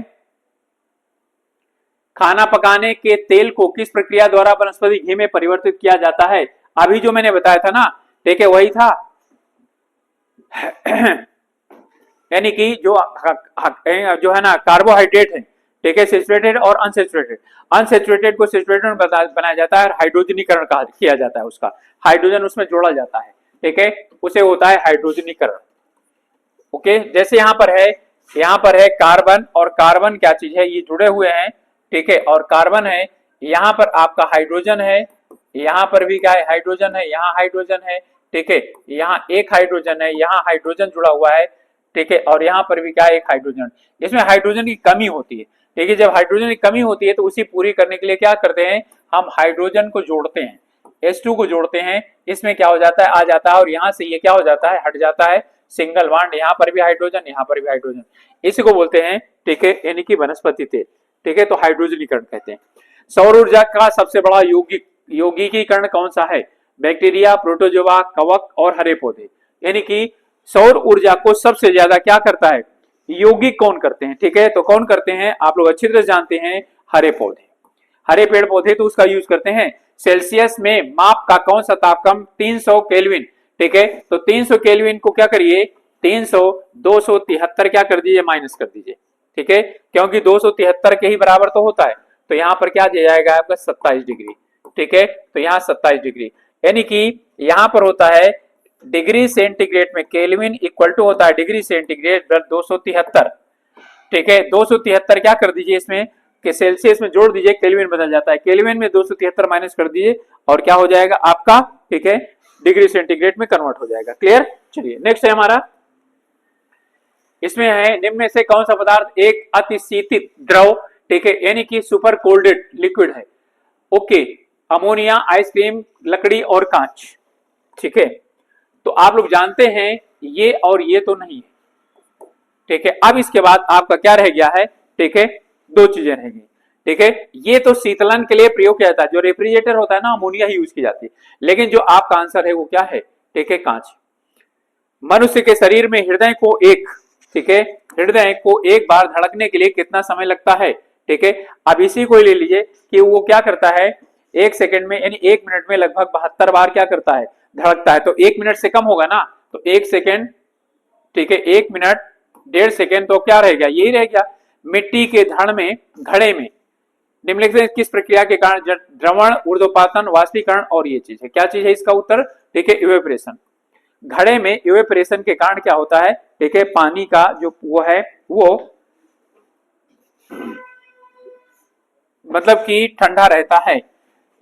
खाना पकाने के तेल को किस प्रक्रिया द्वारा वनस्पति घी में परिवर्तित किया जाता है? अभी जो मैंने बताया था ना, ठीक है, वही था। यानी कि जो है ना कार्बोहाइड्रेट है, ठीक है, सैचुरेटेड और अनसैचुरेटेड। अनसैचुरेटेड को सैचुरेटेड बनाया जाता है, हाइड्रोजनीकरण किया जाता है उसका, हाइड्रोजन उसमें जोड़ा जाता है। ठीक है, उसे होता है हाइड्रोजनीकरण। ओके, जैसे यहाँ पर है कार्बन, और कार्बन क्या चीज है? ये जुड़े हुए हैं। ठीक है, और कार्बन है, यहाँ पर आपका हाइड्रोजन है, यहाँ पर भी क्या है? हाइड्रोजन है, यहाँ हाइड्रोजन है। ठीक है, यहाँ एक हाइड्रोजन है, यहाँ हाइड्रोजन जुड़ा हुआ है। ठीक है, और यहाँ पर भी क्या है? एक हाइड्रोजन। इसमें हाइड्रोजन की कमी होती है। ठीक है, जब हाइड्रोजन की कमी होती है तो उसी पूरी करने के लिए क्या करते हैं? हम हाइड्रोजन को जोड़ते हैं, H2 को जोड़ते हैं। इसमें क्या हो जाता है? आ जाता है, और यहाँ से ये क्या हो जाता है? हट जाता है, सिंगल बॉन्ड। यहाँ पर भी हाइड्रोजन, यहाँ पर भी हाइड्रोजन। इसी को बोलते हैं, ठीक है, यानी कि वनस्पति तेल। ठीक है, तो हाइड्रोजनीकरण कहते हैं। सौर ऊर्जा का सबसे बड़ा यौगिकीकरण कौन सा है? बैक्टीरिया, प्रोटोजोआ, कवक और हरे पौधे। यानी कि सौर ऊर्जा को सबसे ज्यादा क्या करता है? यौगिक कौन करते हैं? ठीक है, तो कौन करते हैं? आप लोग अच्छी तरह जानते हैं, हरे पौधे, हरे पेड़ पौधे तो उसका यूज करते हैं। सेल्सियस में माप का कौन सा तापक्रम? 300 केल्विन। ठीक है, तो 300 केल्विन को क्या करिए? 273 क्या कर दीजिए? माइनस कर दीजिए। ठीक है, क्योंकि 273 के ही बराबर तो होता है, तो यहाँ पर क्या दिया जाएगा आपका? 27 डिग्री। ठीक है, तो यहाँ 27 डिग्री, यानी कि यहाँ पर होता है डिग्री सेंटीग्रेड में केल्विन इक्वल टू होता है डिग्री सेंटीग्रेड 273। ठीक है, 273 क्या कर दीजिए इसमें कि सेल्सियस में जोड़ दीजिए, केल्विन बदल जाता है। केल्विन में 273 माइनस कर दीजिए और क्या हो जाएगा आपका? ठीक है, डिग्री सेंटीग्रेड में कन्वर्ट हो जाएगा। क्लियर? चलिए नेक्स्ट है हमारा, इसमें है निम्न में से कौन सा पदार्थ एक अतिशीतित द्रव, ठीक है, यानी कि सुपर कोल्डेड लिक्विड है? ओके, अमोनिया, आइसक्रीम, लकड़ी और कांच। ठीक है, तो आप लोग जानते हैं ये और ये तो नहीं है। ठीक है, अब इसके बाद आपका क्या रह गया है? ठीक है, दो चीजें रहेंगी। ठीक है, ये तो शीतलन के लिए प्रयोग किया जाता है, जो रेफ्रिजरेटर होता है ना, अमोनिया ही यूज की जाती है। लेकिन जो आपका आंसर है वो क्या है? ठीक है, कांच। मनुष्य के शरीर में हृदय को एक, ठीक है, हृदय को एक बार धड़कने के लिए कितना समय लगता है? ठीक है, अब इसी को ले लीजिए कि वो क्या करता है? 1 सेकंड में यानी 1 मिनट में लगभग 72 बार क्या करता है? धड़कता है। तो 1 मिनट से कम होगा ना, तो 1 सेकंड, ठीक है, 1 मिनट 1.5 सेकंड, तो क्या रह गया? यही रह गया। मिट्टी के धड़ में, घड़े में निम्नलिखित किस प्रक्रिया के कारण द्रवण, ऊर्ध्वपातन, वाष्पीकरण और ये चीज है? क्या चीज है इसका उत्तर? ठीक है, इवेपोरेशन। घड़े में इवेपोरेशन के कारण क्या होता है? ठीक है, पानी का जो वो है वो मतलब कि ठंडा रहता है।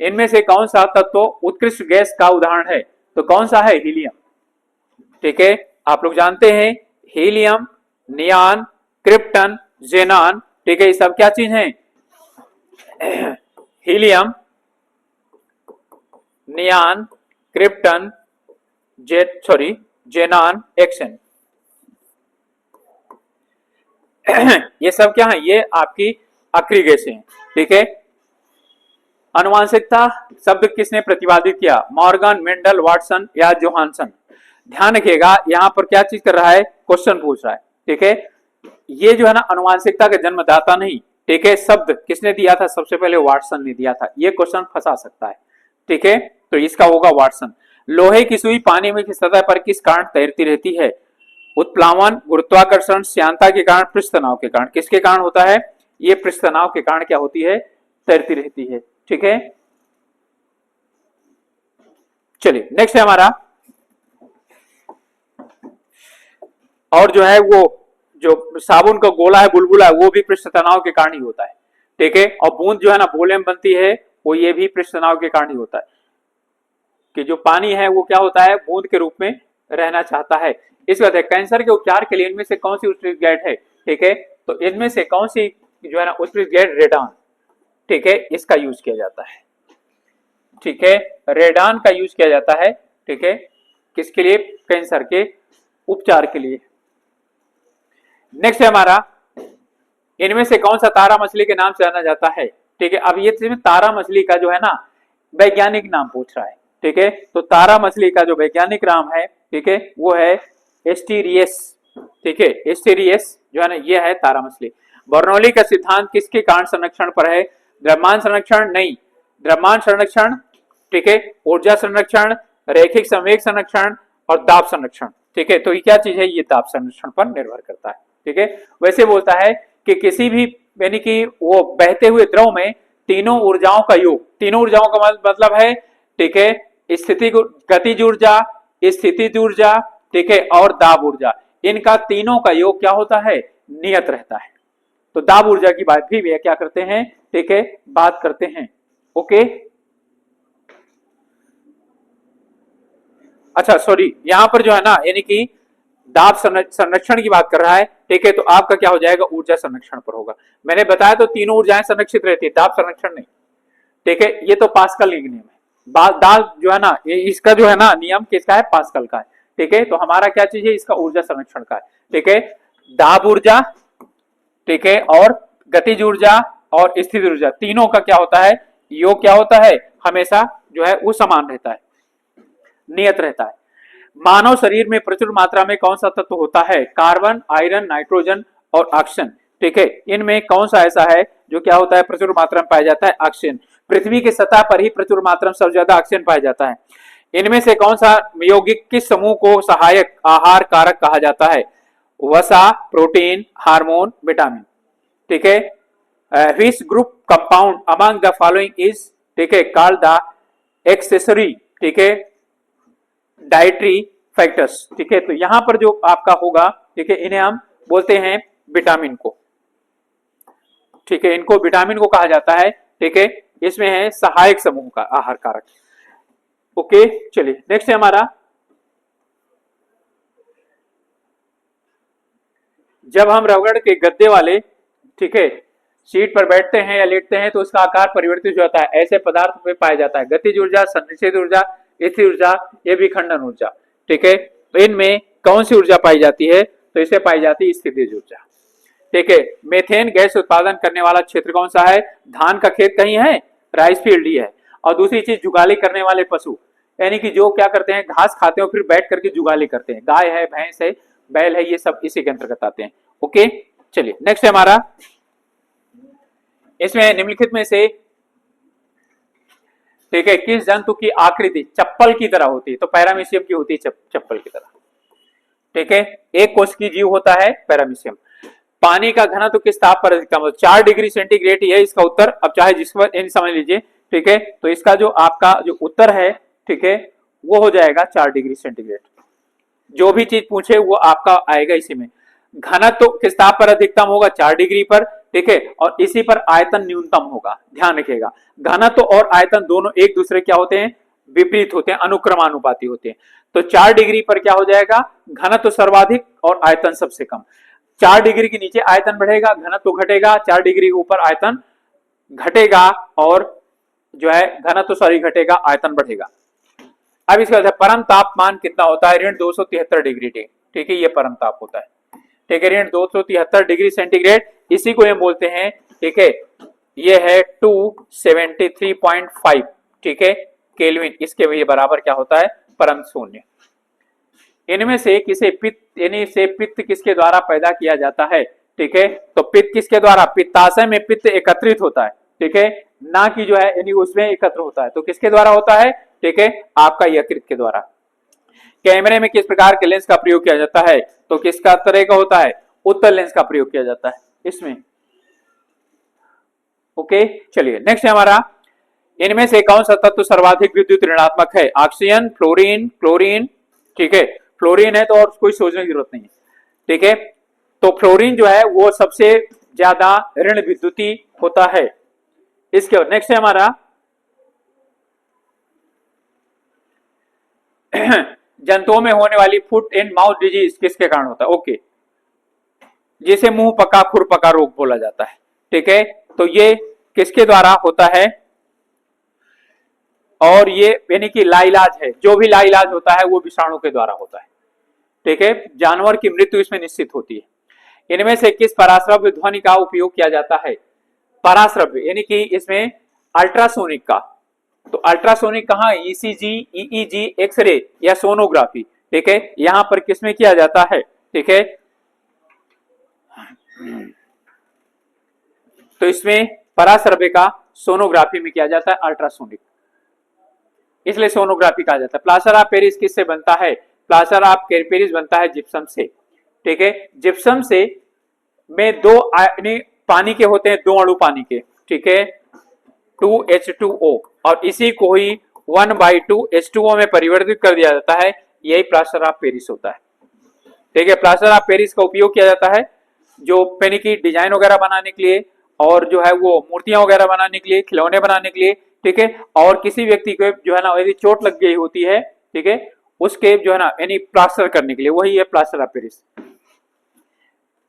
इनमें से कौन सा तत्व उत्कृष्ट गैस का उदाहरण है? तो कौन सा है? हीलियम। ठीक है, आप लोग जानते हैं हीलियम, नियान, क्रिप्टन, जेनान। ठीक है, ये सब क्या चीज है? Helium, नियान, krypton, जेनान, action. ये सब क्या है? ये आपकी अक्रिय गैसें हैं। ठीक है, अनुवांशिकता शब्द किसने प्रतिपादित किया? मॉर्गन, मेंडल, वाटसन या जोहानसन? ध्यान रखिएगा, यहां पर क्या चीज कर रहा है? क्वेश्चन पूछ रहा है। ठीक है, ये जो है ना अनुवांशिकता का जन्मदाता नहीं। ठीक है, शब्द किसने दिया था? सबसे पहले वाटसन ने दिया था। ये क्वेश्चन फंसा सकता है। ठीक है, तो इसका होगा वाटसन। लोहे की सुई पानी में की सतह पर किस कारण तैरती रहती है? उत्प्लावन, गुरुत्वाकर्षण, श्यानता के कारण, पृष्ठ तनाव के कारण। किसके कारण होता है? ये पृष्ठ तनाव के कारण क्या होती है? तैरती रहती है। ठीक है, चलिए नेक्स्ट है हमारा, और जो है वो जो साबुन का गोला है, बुलबुला है, वो भी पृष्ठ तनाव के कारण ही होता है, ठीक है। और बूंद जो है ना बोले में बनती है, वो ये भी पृष्ठ तनाव के कारण ही होता है, कि जो पानी है वो क्या होता है, बूंद के रूप में रहना चाहता है। इसके बाद कैंसर के उपचार के लिए इनमें से कौन सी उत्प्रेरक ग्लैंड है, ठीक है, तो इनमें से कौन सी जो है ना उत्प्रेरक ग्लैंड, रेडान, ठीक है, इसका यूज किया जाता है, ठीक है, रेडान का यूज किया जाता है, ठीक है, किसके लिए, कैंसर के उपचार के लिए। नेक्स्ट है हमारा, इनमें से कौन सा तारा मछली के नाम से जाना जाता है, ठीक है। अब ये तारा मछली का जो है ना वैज्ञानिक नाम पूछ रहा है, ठीक है, तो तारा मछली का जो वैज्ञानिक नाम है, ठीक है, वो है एस्टीरियस, ठीक है, एस्टीरियस जो है ना ये है तारा मछली। बर्नौली का सिद्धांत किसके कारण संरक्षण पर है, द्रव्यमान संरक्षण नहीं, द्रव्यमान संरक्षण, ठीक है, ऊर्जा संरक्षण, रैखिक संवेग संरक्षण और दाब संरक्षण, ठीक है, तो ये क्या चीज है, ये दाब संरक्षण पर निर्भर करता है, ठीक है। वैसे बोलता है कि किसी भी यानी कि वो बहते हुए द्रव में तीनों ऊर्जाओं का योग, तीनों ऊर्जाओं का मतलब है, ठीक है, स्थिति गतिज ऊर्जा, स्थितिज ऊर्जा, ठीक है, और दाब ऊर्जा, इनका तीनों का योग क्या होता है, नियत रहता है। तो दाब ऊर्जा की बात भी क्या करते हैं, ठीक है, बात करते हैं, ओके। अच्छा सॉरी, यहां पर जो है ना यानी कि दाब संरक्षण की बात कर रहा है, ठीक है, तो आपका क्या हो जाएगा, ऊर्जा संरक्षण पर होगा। मैंने बताया तो तीनों ऊर्जाएं संरक्षित रहती है, दाब संरक्षण नहीं, ठीक है, ये तो पास्कल नियम है। दाब जो है ना इसका जो है ना नियम किसका है, पास्कल का है, ठीक है, तो हमारा क्या चीज है, इसका ऊर्जा संरक्षण का है, ठीक है। दाब ऊर्जा, ठीक है, और गतिज ऊर्जा और स्थिति ऊर्जा, तीनों का क्या होता है, योग क्या होता है, हमेशा जो है वो समान रहता है, नियत रहता है। मानव शरीर में प्रचुर मात्रा में कौन सा तत्व होता है, कार्बन, आयरन, नाइट्रोजन और ऑक्सीजन, ठीक है, इनमें कौन सा ऐसा है जो क्या होता है, प्रचुर मात्रा में पाया जाता है, ऑक्सीजन। पृथ्वी की सतह पर ही प्रचुर मात्रा में सबसे ज्यादा ऑक्सीजन पाया जाता है। इनमें से कौन सा यौगिक किस समूह को सहायक आहार कारक कहा जाता है, वसा, प्रोटीन, हार्मोन, विटामिन, ठीक है। Which group compound among the following is, ठीक है, कॉल्ड द एक्सेसरी, ठीक है, डाइटरी फैक्टर्स, ठीक है, तो यहां पर जो आपका होगा, ठीक है, इन्हें हम बोलते हैं विटामिन को, ठीक है, इनको विटामिन को कहा जाता है, ठीक है, इसमें है सहायक समूह का आहार कारक, ओके। चलिए नेक्स्ट है हमारा, जब हम रबड़ के गद्दे वाले, ठीक है, सीट पर बैठते हैं या लेटते हैं तो उसका आकार परिवर्तित हो जाता है, ऐसे पदार्थ में पाया जाता है गतिज ऊर्जा, संरक्षित ऊर्जा, स्थिर ऊर्जा, ये विखंडन ऊर्जा, ठीक है, तो इनमें कौन सी ऊर्जा पाई जाती है, तो इसे पाई जाती है स्थितिज ऊर्जा, ठीक है। मीथेन गैस उत्पादन करने वाला क्षेत्र कौन सा है, धान का खेत कहीं है, राइस फील्ड ही है। और दूसरी चीज, जुगाली करने वाले पशु, यानी कि जो क्या करते हैं, घास खाते हैं फिर बैठ करके जुगाली करते हैं, गाय है, भैंस है, बैल है, ये सब इसी के अंतर्गत आते हैं, ओके। चलिए नेक्स्ट है हमारा, इसमें निम्नलिखित में से, ठीक है, किस जंतु की आकृति चप्पल की तरह होती है, तो पैरामीशियम की होती है, चप्पल की तरह, ठीक है, एक कोश की जीव होता है पैरामीशियम। पानी का घनत्व किस ताप पर अधिकतम होता है, 4 डिग्री सेंटीग्रेड ही है इसका उत्तर। अब चाहे जिस पर समझ लीजिए, ठीक है, तो इसका जो आपका जो उत्तर है, ठीक है, वो हो जाएगा 4 डिग्री सेंटीग्रेड। जो भी चीज पूछे वो आपका आएगा इसी में। घनत्व किस ताप पर अधिकतम होगा, 4 डिग्री पर, ठीक है, और इसी पर आयतन न्यूनतम होगा, ध्यान रखिएगा। घनत्व और आयतन दोनों एक दूसरे क्या होते हैं, विपरीत होते हैं, अनुक्रमानुपाती होते हैं। तो 4 डिग्री पर क्या हो जाएगा, घनत्व सर्वाधिक और आयतन सबसे कम। 4 डिग्री के नीचे आयतन बढ़ेगा, घनत्व घटेगा, 4 डिग्री के ऊपर आयतन घटेगा, और जो है घनत्व सॉरी घटेगा, आयतन बढ़ेगा। अब इसके बाद परम तापमान कितना होता है, ऋण 273 डिग्री, ठीक है, ये परम ताप होता है, ठीक है, ऋण 273 डिग्री सेंटीग्रेड, इसी को हम बोलते हैं, ठीक है, ये है 273.5, ठीक है, केल्विन, इसके ये बराबर क्या होता है, परम शून्य। इनमें से किसे पित्त, यानी से पित्त किसके द्वारा पैदा किया जाता है, ठीक है, तो पित्त किसके द्वारा, पित्ताशय में पित्त एकत्रित होता है, ठीक है, ना कि जो है यानी उसमें एकत्र होता है, तो किसके द्वारा होता है, ठीक है, आपका यकृत के द्वारा। कैमरे में किस प्रकार के लेंस का प्रयोग किया जाता है, तो किसका तरह का होता है, उत्तल लेंस का प्रयोग किया जाता है इसमें, ओके। चलिए नेक्स्ट है हमारा, इनमें से कौन सा तत्व सर्वाधिक विद्युत ऋणात्मक है? Oxygen, fluorine, chlorine. ठीक है, फ्लोरीन है तो और कोई सोचने की जरूरत नहीं है। ठीक है, तो फ्लोरीन जो है वो सबसे ज्यादा ऋण विद्युती होता है। इसके बाद नेक्स्ट है हमारा जंतुओं में होने वाली फुट एंड माउथ डिजीज किसके कारण होता है? ओके, जिसे मुंह पका खुर पका रोग बोला जाता है। ठीक है, तो ये किसके द्वारा होता है? और ये यानी कि लाइलाज है, जो भी लाइलाज होता है वो विषाणु के द्वारा होता है। ठीक है, जानवर की मृत्यु इसमें निश्चित होती है। इनमें से किस पराश्रव्य ध्वनि का उपयोग किया जाता है? पराश्रव्य यानी कि इसमें अल्ट्रासोनिक का, तो अल्ट्रासोनिक कहाँ? ईसीजी, ईईजी, एक्सरे या सोनोग्राफी। ठीक है, यहां पर किसमें किया जाता है? ठीक है, तो इसमें पराश्रव्य का सोनोग्राफी में किया जाता है, अल्ट्रासोनिक, इसलिए सोनोग्राफी कहा जाता है। प्लास्टर ऑफ पेरिस किससे बनता है? प्लास्टर ऑफ पेरिस बनता है जिप्सम से। ठीक है, जिप्सम से में दो पानी के होते हैं, दो अणु पानी के। ठीक है, 2H2O, और इसी को ही 1/2H2O में परिवर्तित कर दिया जाता है, यही प्लास्टर ऑफ पेरिस होता है। ठीक है, प्लास्टर ऑफ पेरिस का उपयोग किया जाता है जो पेनी की डिजाइन वगैरह बनाने के लिए, और जो है वो मूर्तियां वगैरह बनाने के लिए, खिलौने बनाने के लिए। ठीक है, और किसी व्यक्ति को जो है ना यदि चोट लग गई होती है, ठीक है, उसके जो है ना यानी प्लास्टर करने के लिए, वही है प्लास्टर ऑफ पेरिस।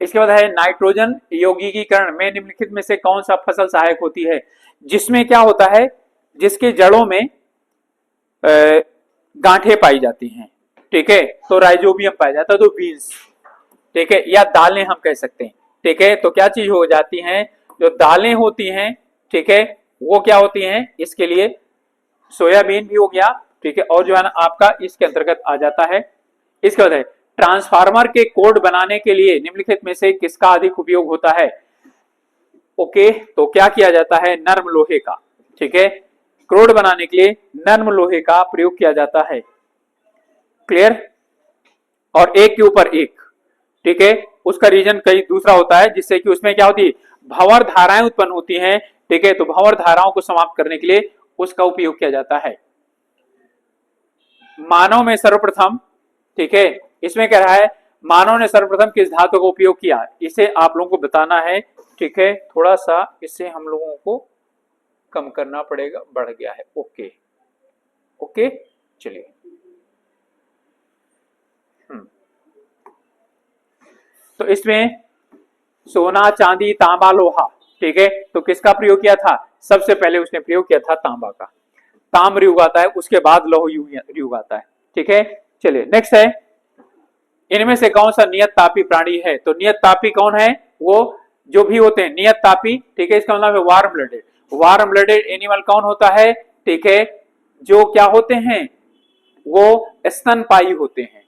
इसके बाद है नाइट्रोजन यौगिकीकरण में निम्नलिखित में से कौन सा फसल सहायक होती है? जिसमें क्या होता है, जिसके जड़ों में गांठें पाई जाती हैं। ठीक है, तो राइजोबियम पाया जाता है, तो बीन्स। ठीक है, या दालें हम कह सकते हैं। ठीक है, तो क्या चीज हो जाती हैं, जो दालें होती हैं, ठीक है, वो क्या होती हैं इसके लिए? सोयाबीन भी हो गया। ठीक है, और जो है ना आपका इसके अंतर्गत आ जाता है। इसके बाद है ट्रांसफार्मर के कोड बनाने के लिए निम्नलिखित में से किसका अधिक उपयोग होता है? ओके, तो क्या किया जाता है? नर्म लोहे का। ठीक है, कोड बनाने के लिए नर्म लोहे का प्रयोग किया जाता है। क्लियर? और एक के ऊपर एक। ठीक है, उसका रीजन कहीं दूसरा होता है, जिससे कि उसमें क्या होती है? भंवर धाराएं उत्पन्न होती हैं। ठीक है, तो भंवर धाराओं को समाप्त करने के लिए उसका उपयोग किया जाता है। मानव में सर्वप्रथम, ठीक है, इसमें कह रहा है मानव ने सर्वप्रथम किस धातु का उपयोग किया, इसे आप लोगों को बताना है। ठीक है, थोड़ा सा इसे हम लोगों को कम करना पड़ेगा, बढ़ गया है। ओके ओके, चलिए। तो इसमें सोना, चांदी, तांबा, लोहा। ठीक है, तो किसका प्रयोग किया था? सबसे पहले उसने प्रयोग किया था तांबा का। ताम्र युग आता है, उसके बाद लौह युग आता है। ठीक है, चलिए नेक्स्ट है, इनमें से कौन सा नियत तापी प्राणी है? तो नियत तापी कौन है? वो जो भी होते हैं नियत तापी। ठीक है, इसका मतलब है warm blooded. Warm blooded animal कौन होता है? ठीक है, जो क्या होते हैं? वो स्तनपायी होते हैं,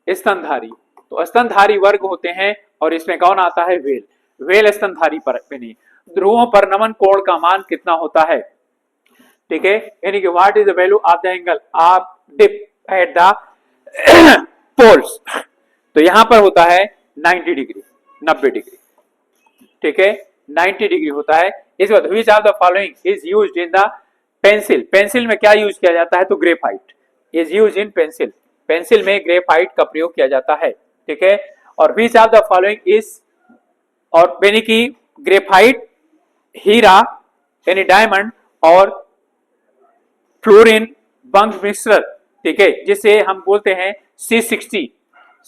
स्तनधारी। तो स्तनधारी वर्ग होते हैं, और इसमें कौन आता है? वेल। वेल स्तनधारी प्राणी। ध्रुवों पर नमन कोण का मान कितना होता है? ठीक है, यानी कि what is the value of the angle of dip at the poles? तो यहां पर होता है 90 डिग्री, 90 डिग्री। ठीक है, 90 डिग्री होता है। इस बात which of the following is used in the pencil? Pencil में क्या यूज किया जाता है? तो graphite is used in pencil. Pencil में ग्रेफाइट का प्रयोग किया जाता है। ठीक है, और which of the following is, और यानी कि ग्रेफाइट, हीरा यानी डायमंड, और फ्लोरीन बंग मिश्र। ठीक है, जिसे हम बोलते हैं C60,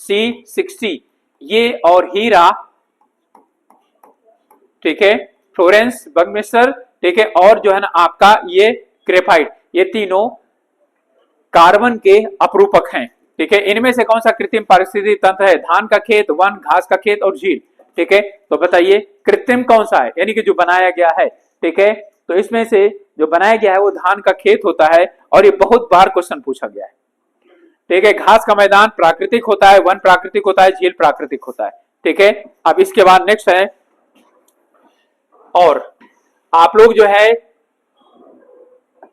C60 ये, और हीरा, ठीक है, फ्लोरेंस बंगमिश्र। ठीक है, और जो है ना आपका ये ग्रेफाइट, ये तीनों कार्बन के अपरूपक हैं। ठीक है, इनमें से कौन सा कृत्रिम पारिस्थितिकी तंत्र है? धान का खेत, वन, घास का खेत और झील। ठीक है, तो बताइए कृत्रिम कौन सा है, यानी कि जो बनाया गया है। ठीक है, तो इसमें से जो बनाया गया है वो धान का खेत होता है, और ये बहुत बार क्वेश्चन पूछा गया है। ठीक है, घास का मैदान प्राकृतिक होता है, वन प्राकृतिक होता है, झील प्राकृतिक होता है। ठीक है, अब इसके बाद नेक्स्ट है, और आप लोग जो है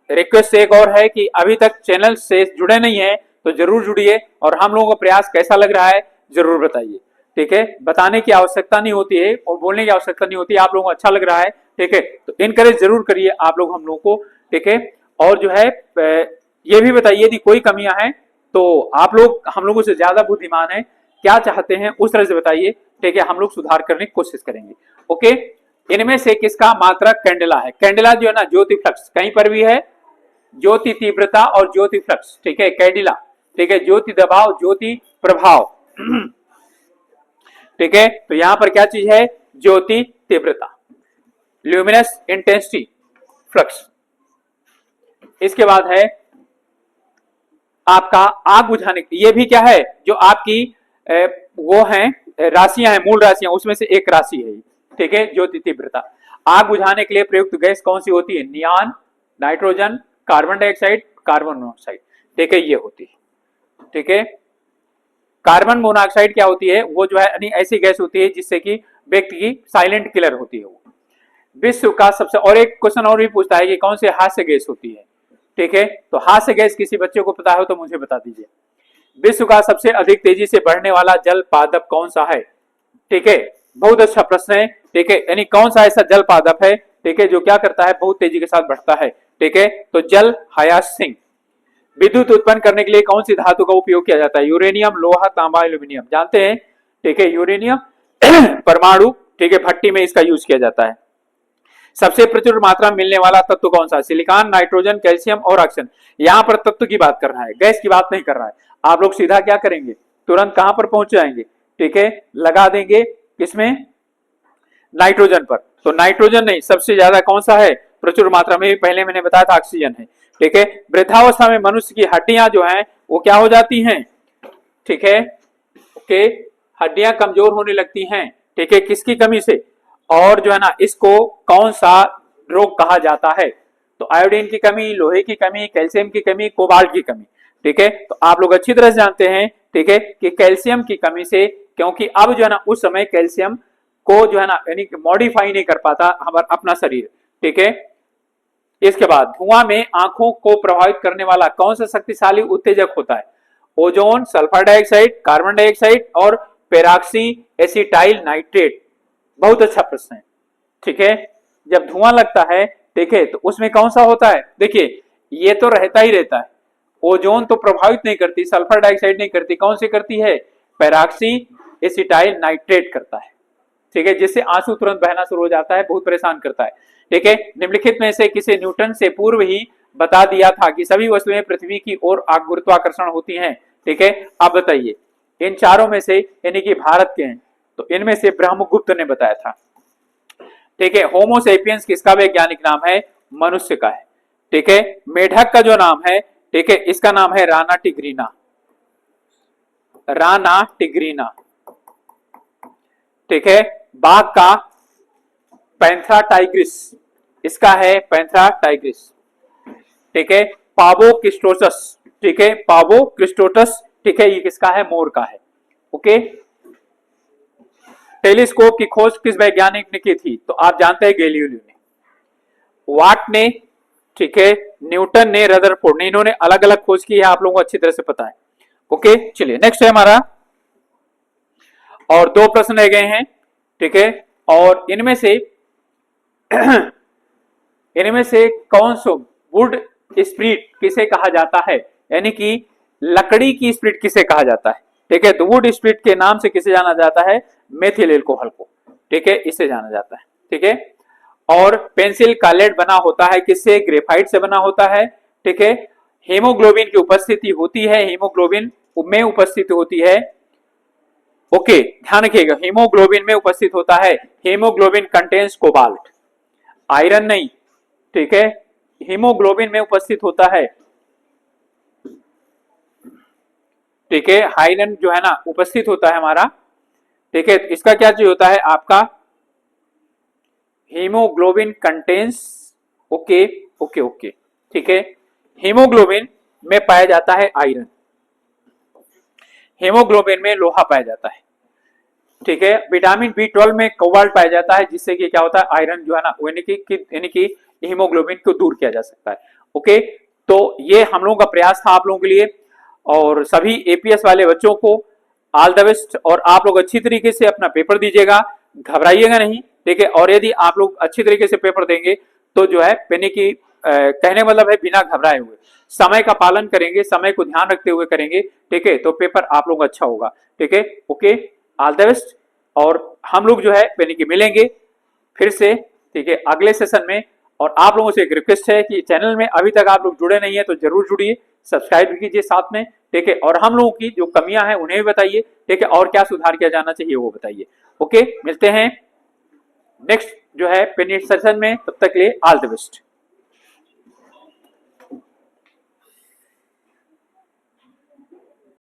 रिक्वेस्ट एक और है कि अभी तक चैनल से जुड़े नहीं है तो जरूर जुड़िए, और हम लोगों का प्रयास कैसा लग रहा है जरूर बताइए। ठीक है, बताने की आवश्यकता नहीं होती है और बोलने की आवश्यकता नहीं होती है, आप लोगों को अच्छा लग रहा है ठीक है। तो इनकरेज जरूर करिए आप लोग हम लोग को, ठीक है। और जो है ये भी बताइए यदि कोई कमियां हैं तो आप लोग हम लोगों से ज्यादा बुद्धिमान है, क्या चाहते हैं उस तरह से बताइए, ठीक है, हम लोग सुधार करने की कोशिश करेंगे। ओके, इनमें से किसका मात्रक कैंडेला है? कैंडेला जो है ना ज्योति फ्लक्स, कहीं पर भी है ज्योति तीव्रता और ज्योति फ्लक्स, ठीक है, कैंडिला, ठीक है, ज्योति दबाव ज्योति प्रभाव, ठीक है। तो यहां पर क्या चीज है? ज्योति तीव्रता, ल्यूमिनस इंटेंसिटी फ्लक्स। इसके बाद है आपका आग बुझाने, ये भी क्या है? जो आपकी वो है राशियां हैं, मूल राशियां, उसमें से एक राशि है, ठीक है, ज्योति तीव्रता। आग बुझाने के लिए प्रयुक्त गैस कौन सी होती है? Neon, nitrogen, carbon dioxide, carbon monoxide, ठीक है, ये होती है, ठीक है। कार्बन मोनोऑक्साइड क्या होती है? वो जो है ऐसी गैस होती है जिससे कि व्यक्ति की साइलेंट किलर होती है वो। विश्व का सबसे, और एक क्वेश्चन और भी पूछता है कि कौन से हास्य गैस होती है, ठीक है। तो हास्य गैस किसी बच्चे को पता हो तो मुझे बता दीजिए। विश्व का सबसे अधिक तेजी से बढ़ने वाला जल पादप कौन सा है? ठीक है, बहुत अच्छा प्रश्न है, ठीक है। यानी कौन सा ऐसा जल पादप है, ठीक है, जो क्या करता है? बहुत तेजी के साथ बढ़ता है, ठीक है। तो जल हायासिंक। विद्युत उत्पन्न करने के लिए कौन सी धातु का उपयोग किया जाता है? यूरेनियम, लोहा, तांबा, एल्यूमिनियम, जानते हैं, ठीक है, यूरेनियम परमाणु, ठीक है, भट्टी में इसका यूज किया जाता है। सबसे प्रचुर मात्रा में मिलने वाला तत्व कौन सा? सिलिकॉन, नाइट्रोजन, कैल्शियम और ऑक्सीजन। यहां पर तत्व की बात कर रहा है, गैस की बात नहीं कर रहा है। आप लोग सीधा क्या करेंगे? तुरंत कहां पर पहुंच जाएंगे? ठीक है, लगा देंगे किसमें? नाइट्रोजन पर। तो नाइट्रोजन नहीं, सबसे ज्यादा कौन सा है प्रचुर मात्रा में? पहले मैंने बताया था ऑक्सीजन है, ठीक है। वृद्धावस्था में मनुष्य की हड्डियां जो हैं वो क्या हो जाती हैं? ठीक है, ओके, हड्डियां कमजोर होने लगती हैं, ठीक है, किसकी कमी से? और जो है ना, इसको कौन सा रोग कहा जाता है? तो आयोडीन की कमी, लोहे की कमी, कैल्शियम की कमी, कोबाल्ट की कमी, ठीक है। तो आप लोग अच्छी तरह से जानते हैं, ठीक है, कि कैल्शियम की कमी से, क्योंकि अब जो है ना उस समय कैल्शियम को जो है ना यानी मॉडिफाई नहीं कर पाता हमारा अपना शरीर, ठीक है। इसके बाद धुआं में आंखों को प्रभावित करने वाला कौन सा शक्तिशाली उत्तेजक होता है? Ozone, sulphur dioxide, carbon dioxide और पेरोक्सी एसिटाइल नाइट्रेट। बहुत अच्छा प्रश्न है, ठीक है। जब धुआं लगता है, ठीक है, तो उसमें कौन सा होता है? देखिए, ये तो रहता ही रहता है। ओजोन तो प्रभावित नहीं करती, सल्फर डाइऑक्साइड नहीं करती, कौन सी करती है? पेरोक्सी एसिटाइल नाइट्रेट करता है, ठीक है, जिससे आंसू तुरंत बहना शुरू हो जाता है, बहुत परेशान करता है, ठीक है। निम्नलिखित में से किसे न्यूटन से पूर्व ही बता दिया था कि सभी वस्तुएं पृथ्वी की ओर गुरुत्वाकर्षण होती हैं, ठीक है। आप बताइए, इन चारों में से, यानी कि भारत के हैं, तो इनमें से ब्रह्मगुप्त ने बताया था, ठीक है। होमो सेपियंस किसका वैज्ञानिक नाम है? मनुष्य का है, ठीक है। मेढक का जो नाम है, ठीक है, इसका नाम है राना टिग्रीना, राना टिग्रीना, ठीक है। बाघ का पैंथरा टाइग्रिस, इसका है पैंथरा टाइग्रिस, ठीक है। पावो क्रिस्टोटस, ठीक है, पावो क्रिस्टोटस, ठीक है, ये किसका है? मोर का है, ओके। टेलीस्कोप की खोज किस वैज्ञानिक ने की थी? तो आप जानते हैं गैलीलियो ने, वाट ने, ठीक है, न्यूटन ने, रदरफोर्ड ने, इन्होंने अलग अलग खोज की है, आप लोगों को अच्छी तरह से पता है, ओके। चलिए नेक्स्ट है हमारा, और दो प्रश्न रह गए हैं, ठीक है। और इनमें से कौन सा वुड स्प्रिट किसे कहा जाता है? यानी कि लकड़ी की स्प्रिट किसे कहा जाता है? ठीक है, तो वुड स्प्रिट के नाम से किसे जाना जाता है? मेथिल एल्कोहल को, ठीक है, इससे जाना जाता है, ठीक है। और पेंसिल का लेड बना होता है किससे? ग्रेफाइट से बना होता है, ठीक है। हीमोग्लोबिन की उपस्थिति होती है, हीमोग्लोबिन में उपस्थित होती है, ओके, ध्यान रखिएगा, हीमोग्लोबिन में उपस्थित होता है। हीमोग्लोबिन कंटेन्स कोबाल्ट, आयरन नहीं, ठीक है, हीमोग्लोबिन में उपस्थित होता है, ठीक है, आयरन जो है ना उपस्थित होता है हमारा, ठीक है। इसका क्या चीज होता है आपका? Haemoglobin contains, okay okay okay, ठीक है। हीमोग्लोबिन में पाया जाता है आयरन, हीमोग्लोबिन में लोहा पाया जाता है, ठीक है। विटामिन B12 में कोबाल्ट पाया जाता है, जिससे कि क्या होता है? आयरन जो है ना यानी कि हीमोग्लोबिन को दूर किया जा सकता है, ओके। तो ये हम लोगों का प्रयास था आप लोगों के लिए, और सभी एपीएस वाले बच्चों को ऑल द बेस्ट, और आप लोग अच्छी तरीके से अपना पेपर दीजिएगा, घबराइएगा नहीं, ठीक है। और यदि आप लोग अच्छी तरीके से पेपर देंगे तो जो है पेनी की कहने मतलब है बिना घबराए हुए समय का पालन करेंगे, समय को ध्यान रखते हुए करेंगे, ठीक है, तो पेपर आप लोग अच्छा होगा, ठीक है। Okay, all the best. और हम लोग जो है पेनी की मिलेंगे फिर से, ठीक है, अगले सेशन में। और आप लोगों से एक रिक्वेस्ट है कि चैनल में अभी तक आप लोग जुड़े नहीं है तो जरूर जुड़िए, सब्सक्राइब भी कीजिए साथ में, ठीक है। और हम लोगों की जो कमियां हैं उन्हें भी बताइए, ठीक है, और क्या सुधार किया जाना चाहिए वो बताइए। ओके, मिलते हैं नेक्स्ट जो है पेनी सेशन में, तब तक के लिए ऑल द बेस्ट।